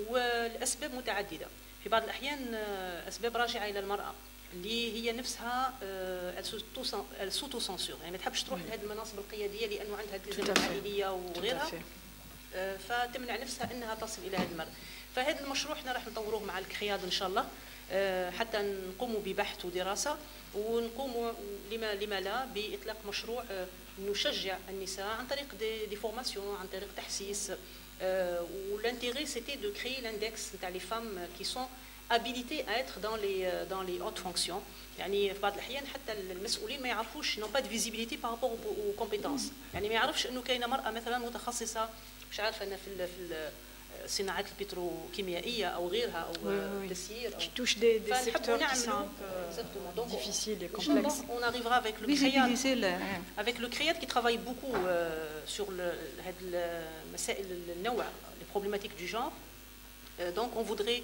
[SPEAKER 2] والاسباب متعدده. في بعض الاحيان اسباب راجعه الى المراه اللي هي نفسها السوتو سانسور، يعني ما تحبش تروح لهذه المناصب القياديه لانه عندها التزامات عائليه وغيرها، فتمنع نفسها انها تصل الى هذا المرض. فهذا المشروع احنا راح نطوروه مع الكرياد ان شاء الله، حتى نقوموا ببحث ودراسه، ونقوموا لما لا باطلاق مشروع نشجع النساء عن طريق دي فورماسيون، عن طريق تحسيس. والانتيغي سيتي دو كريي لاندكس نتاع لي فام كي سون habilités à être dans les hautes fonctions. يعني في بعض الأحيان حتى المسؤولين ما يعرفوش n'ont pas de visibilité par rapport aux compétences. يعني ما يعرفش إنه كاينة مرأة مثلا متخصصة مش عارفة أنا في الصناعات البتروكيميائية أو غيرها أو التسيير.
[SPEAKER 1] Qui touchent des secteurs qui sont un peu difficiles et complexes.
[SPEAKER 2] On arrivera avec le CREAD qui travaille beaucoup sur المسائل النوع les problématiques du genre. Donc on voudrait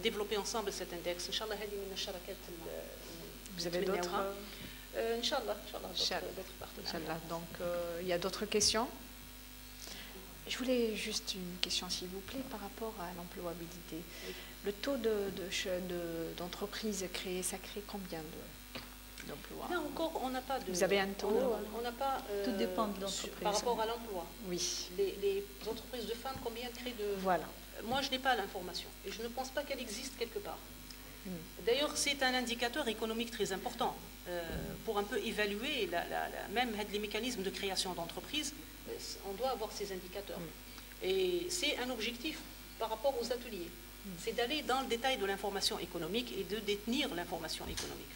[SPEAKER 2] développer ensemble cet index. Inch'Allah, هذه من الشراكات.
[SPEAKER 1] Vous avez d'autres
[SPEAKER 2] Inch'Allah, d'autres partenaires.
[SPEAKER 1] Inch'Allah. Donc il y a d'autres questions. Je voulais juste une question, s'il vous plaît, par rapport à l'employabilité. Oui. Le taux d'entreprise créée, ça crée combien d'emplois?
[SPEAKER 2] Là encore, on n'a pas de.
[SPEAKER 1] Vous avez un taux?
[SPEAKER 2] On n'a pas.
[SPEAKER 3] Tout dépend de l'entreprise.
[SPEAKER 2] Par rapport à l'emploi.
[SPEAKER 1] Oui.
[SPEAKER 2] Les entreprises de femmes, combien créent de.
[SPEAKER 1] Voilà.
[SPEAKER 2] Moi, je n'ai pas l'information et je ne pense pas qu'elle existe quelque part. D'ailleurs, c'est un indicateur économique très important pour un peu évaluer même les mécanismes de création d'entreprises. On doit avoir ces indicateurs. Et c'est un objectif par rapport aux ateliers. C'est d'aller dans le détail de l'information économique et de détenir l'information économique.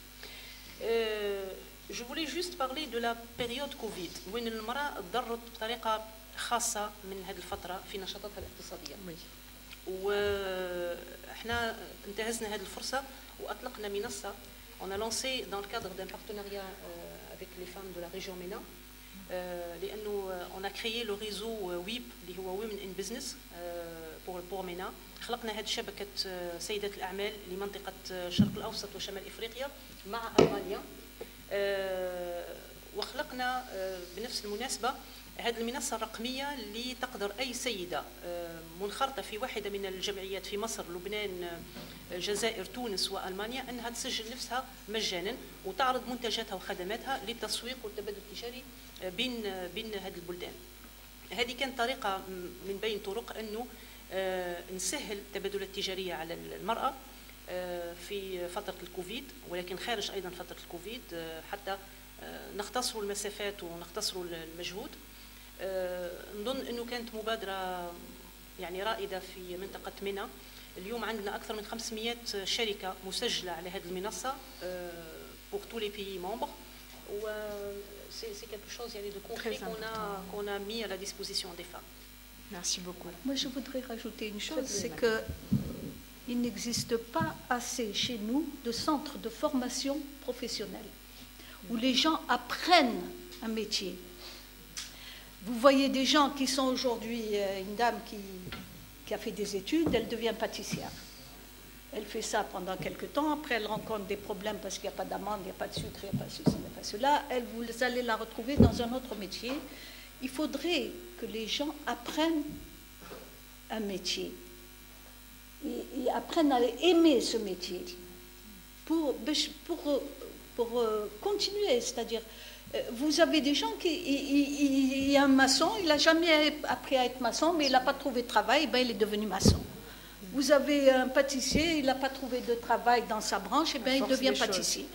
[SPEAKER 2] Je voulais juste parler de la période Covid, où المرأة تضرت بطريقة خاصة من هذه الفترة في نشاطاتها الاقتصادية. وإحنا انتهزنا هذه الفرصة وأطلقنا منصة. On a lancé dans le cadre d'un partenariat avec les femmes de la région MENA. لأنه on a créé le réseau WIB اللي هو Women in Business pour MENA. خلقنا هذه شبكة سيدات الأعمال لمنطقة الشرق الأوسط وشمال إفريقيا مع ألمانيا. وخلقنا بنفس المناسبة هذه المنصة الرقمية اللي تقدر أي سيدة منخرطة في واحدة من الجمعيات في مصر، لبنان، الجزائر، تونس وألمانيا أنها تسجل نفسها مجانا وتعرض منتجاتها وخدماتها للتسويق والتبادل التجاري بين هذه البلدان. هذه كانت طريقة من بين طرق أنه نسهل التبادلات التجارية على المرأة في فترة الكوفيد، ولكن خارج أيضا فترة الكوفيد حتى نختصروا المسافات ونختصروا المجهود. نظن أنه كانت مبادرة يعني رائدة في منطقة MENA. اليوم عندنا أكثر من 500 شركة مسجلة على هذه المنصة pour tous les pays membres. C'est quelque chose de concret qu'on a mis à la disposition des femmes.
[SPEAKER 1] Merci beaucoup.
[SPEAKER 3] Moi, je voudrais rajouter une chose, c'est qu'il n'existe pas assez chez nous de centres de formation professionnelle où les gens apprennent un métier. Vous voyez des gens qui sont aujourd'hui, une dame qui a fait des études, elle devient pâtissière. Elle fait ça pendant quelques temps, après elle rencontre des problèmes parce qu'il n'y a pas d'amande, il n'y a pas de sucre, il n'y a pas ceci, il n'y a pas cela. Vous allez la retrouver dans un autre métier. Il faudrait que les gens apprennent un métier et apprennent à aimer ce métier pour continuer. C'est-à-dire, vous avez des gens il y a un maçon, il n'a jamais appris à être maçon, mais il n'a pas trouvé de travail, il est devenu maçon. Vous avez un pâtissier, il n'a pas trouvé de travail dans sa branche, il devient pâtissier.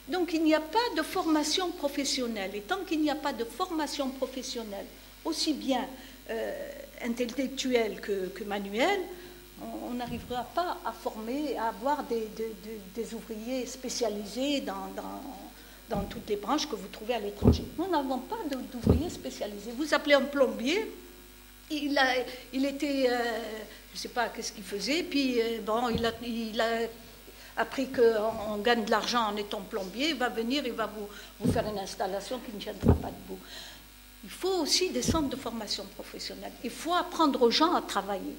[SPEAKER 3] Donc il n'y a pas de formation professionnelle. Et tant qu'il n'y a pas de formation professionnelle, aussi bien intellectuelle que manuelle, on n'arrivera pas à former, à avoir des ouvriers spécialisés dans toutes les branches que vous trouvez à l'étranger. Nous n'avons pas d'ouvriers spécialisés. Vous appelez un plombier, il était, je ne sais pas qu'est-ce qu'il faisait, puis il a appris qu'on gagne de l'argent en étant plombier, il va venir, il va vous faire une installation qui ne tiendra pas debout. Il faut aussi des centres de formation professionnelle. Il faut apprendre aux gens à travailler.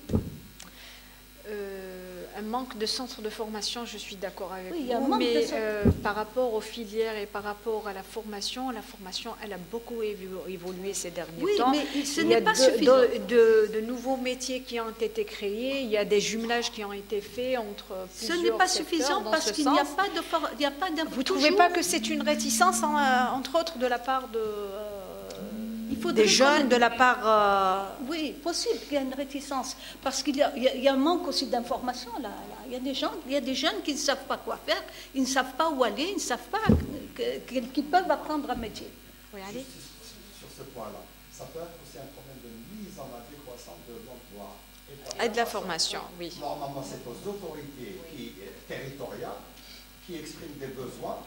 [SPEAKER 1] Un manque de centres de formation, je suis d'accord avec
[SPEAKER 3] Oui, il y a un
[SPEAKER 1] vous,
[SPEAKER 3] manque
[SPEAKER 1] mais
[SPEAKER 3] de
[SPEAKER 1] par rapport aux filières et par rapport à la formation, elle a beaucoup évolué ces derniers
[SPEAKER 3] Oui,
[SPEAKER 1] temps.
[SPEAKER 3] mais ce
[SPEAKER 1] Il y a
[SPEAKER 3] n'est pas suffisant.
[SPEAKER 1] de nouveaux métiers qui ont été créés, il y a des jumelages qui ont été faits entre plusieurs
[SPEAKER 3] Ce n'est pas
[SPEAKER 1] secteurs
[SPEAKER 3] suffisant
[SPEAKER 1] dans
[SPEAKER 3] parce
[SPEAKER 1] ce
[SPEAKER 3] qu'il n'y a
[SPEAKER 1] sens.
[SPEAKER 3] pas de
[SPEAKER 1] Vous ne trouvez pas que c'est une réticence, entre autres, de la part des jeunes, de la part...
[SPEAKER 3] Oui, possible qu'il y ait une réticence, parce qu'il y a un manque aussi d'informations là. Il y a des jeunes qui ne savent pas quoi faire, ils ne savent pas où aller, ils ne savent pas qu'ils peuvent apprendre un métier.
[SPEAKER 1] Oui, allez.
[SPEAKER 4] Sur ce point-là, ça peut être aussi un problème de mise en adéquation de l'emploi.
[SPEAKER 1] Et de la formation, oui.
[SPEAKER 4] Normalement, c'est aux autorités territoriales qui expriment des besoins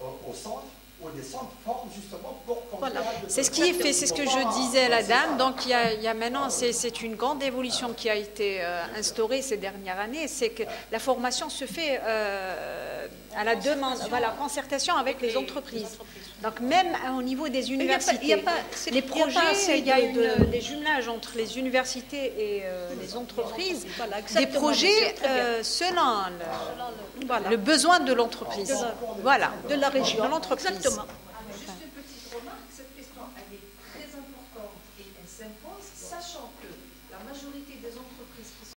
[SPEAKER 4] au centre, où les centres forment justement pour...
[SPEAKER 3] Voilà.
[SPEAKER 1] C'est ce qui est fait, c'est ce que je disais à la dame. Donc il y a maintenant, c'est une grande évolution qui a été instaurée ces dernières années, c'est que la formation se fait à la demande, voilà, concertation avec les entreprises. Donc même au niveau des universités, les projets, il y a des jumelages entre les universités et les entreprises, des projets selon le besoin de l'entreprise, voilà,
[SPEAKER 3] de la région,
[SPEAKER 1] de l'entreprise.
[SPEAKER 3] Exactement.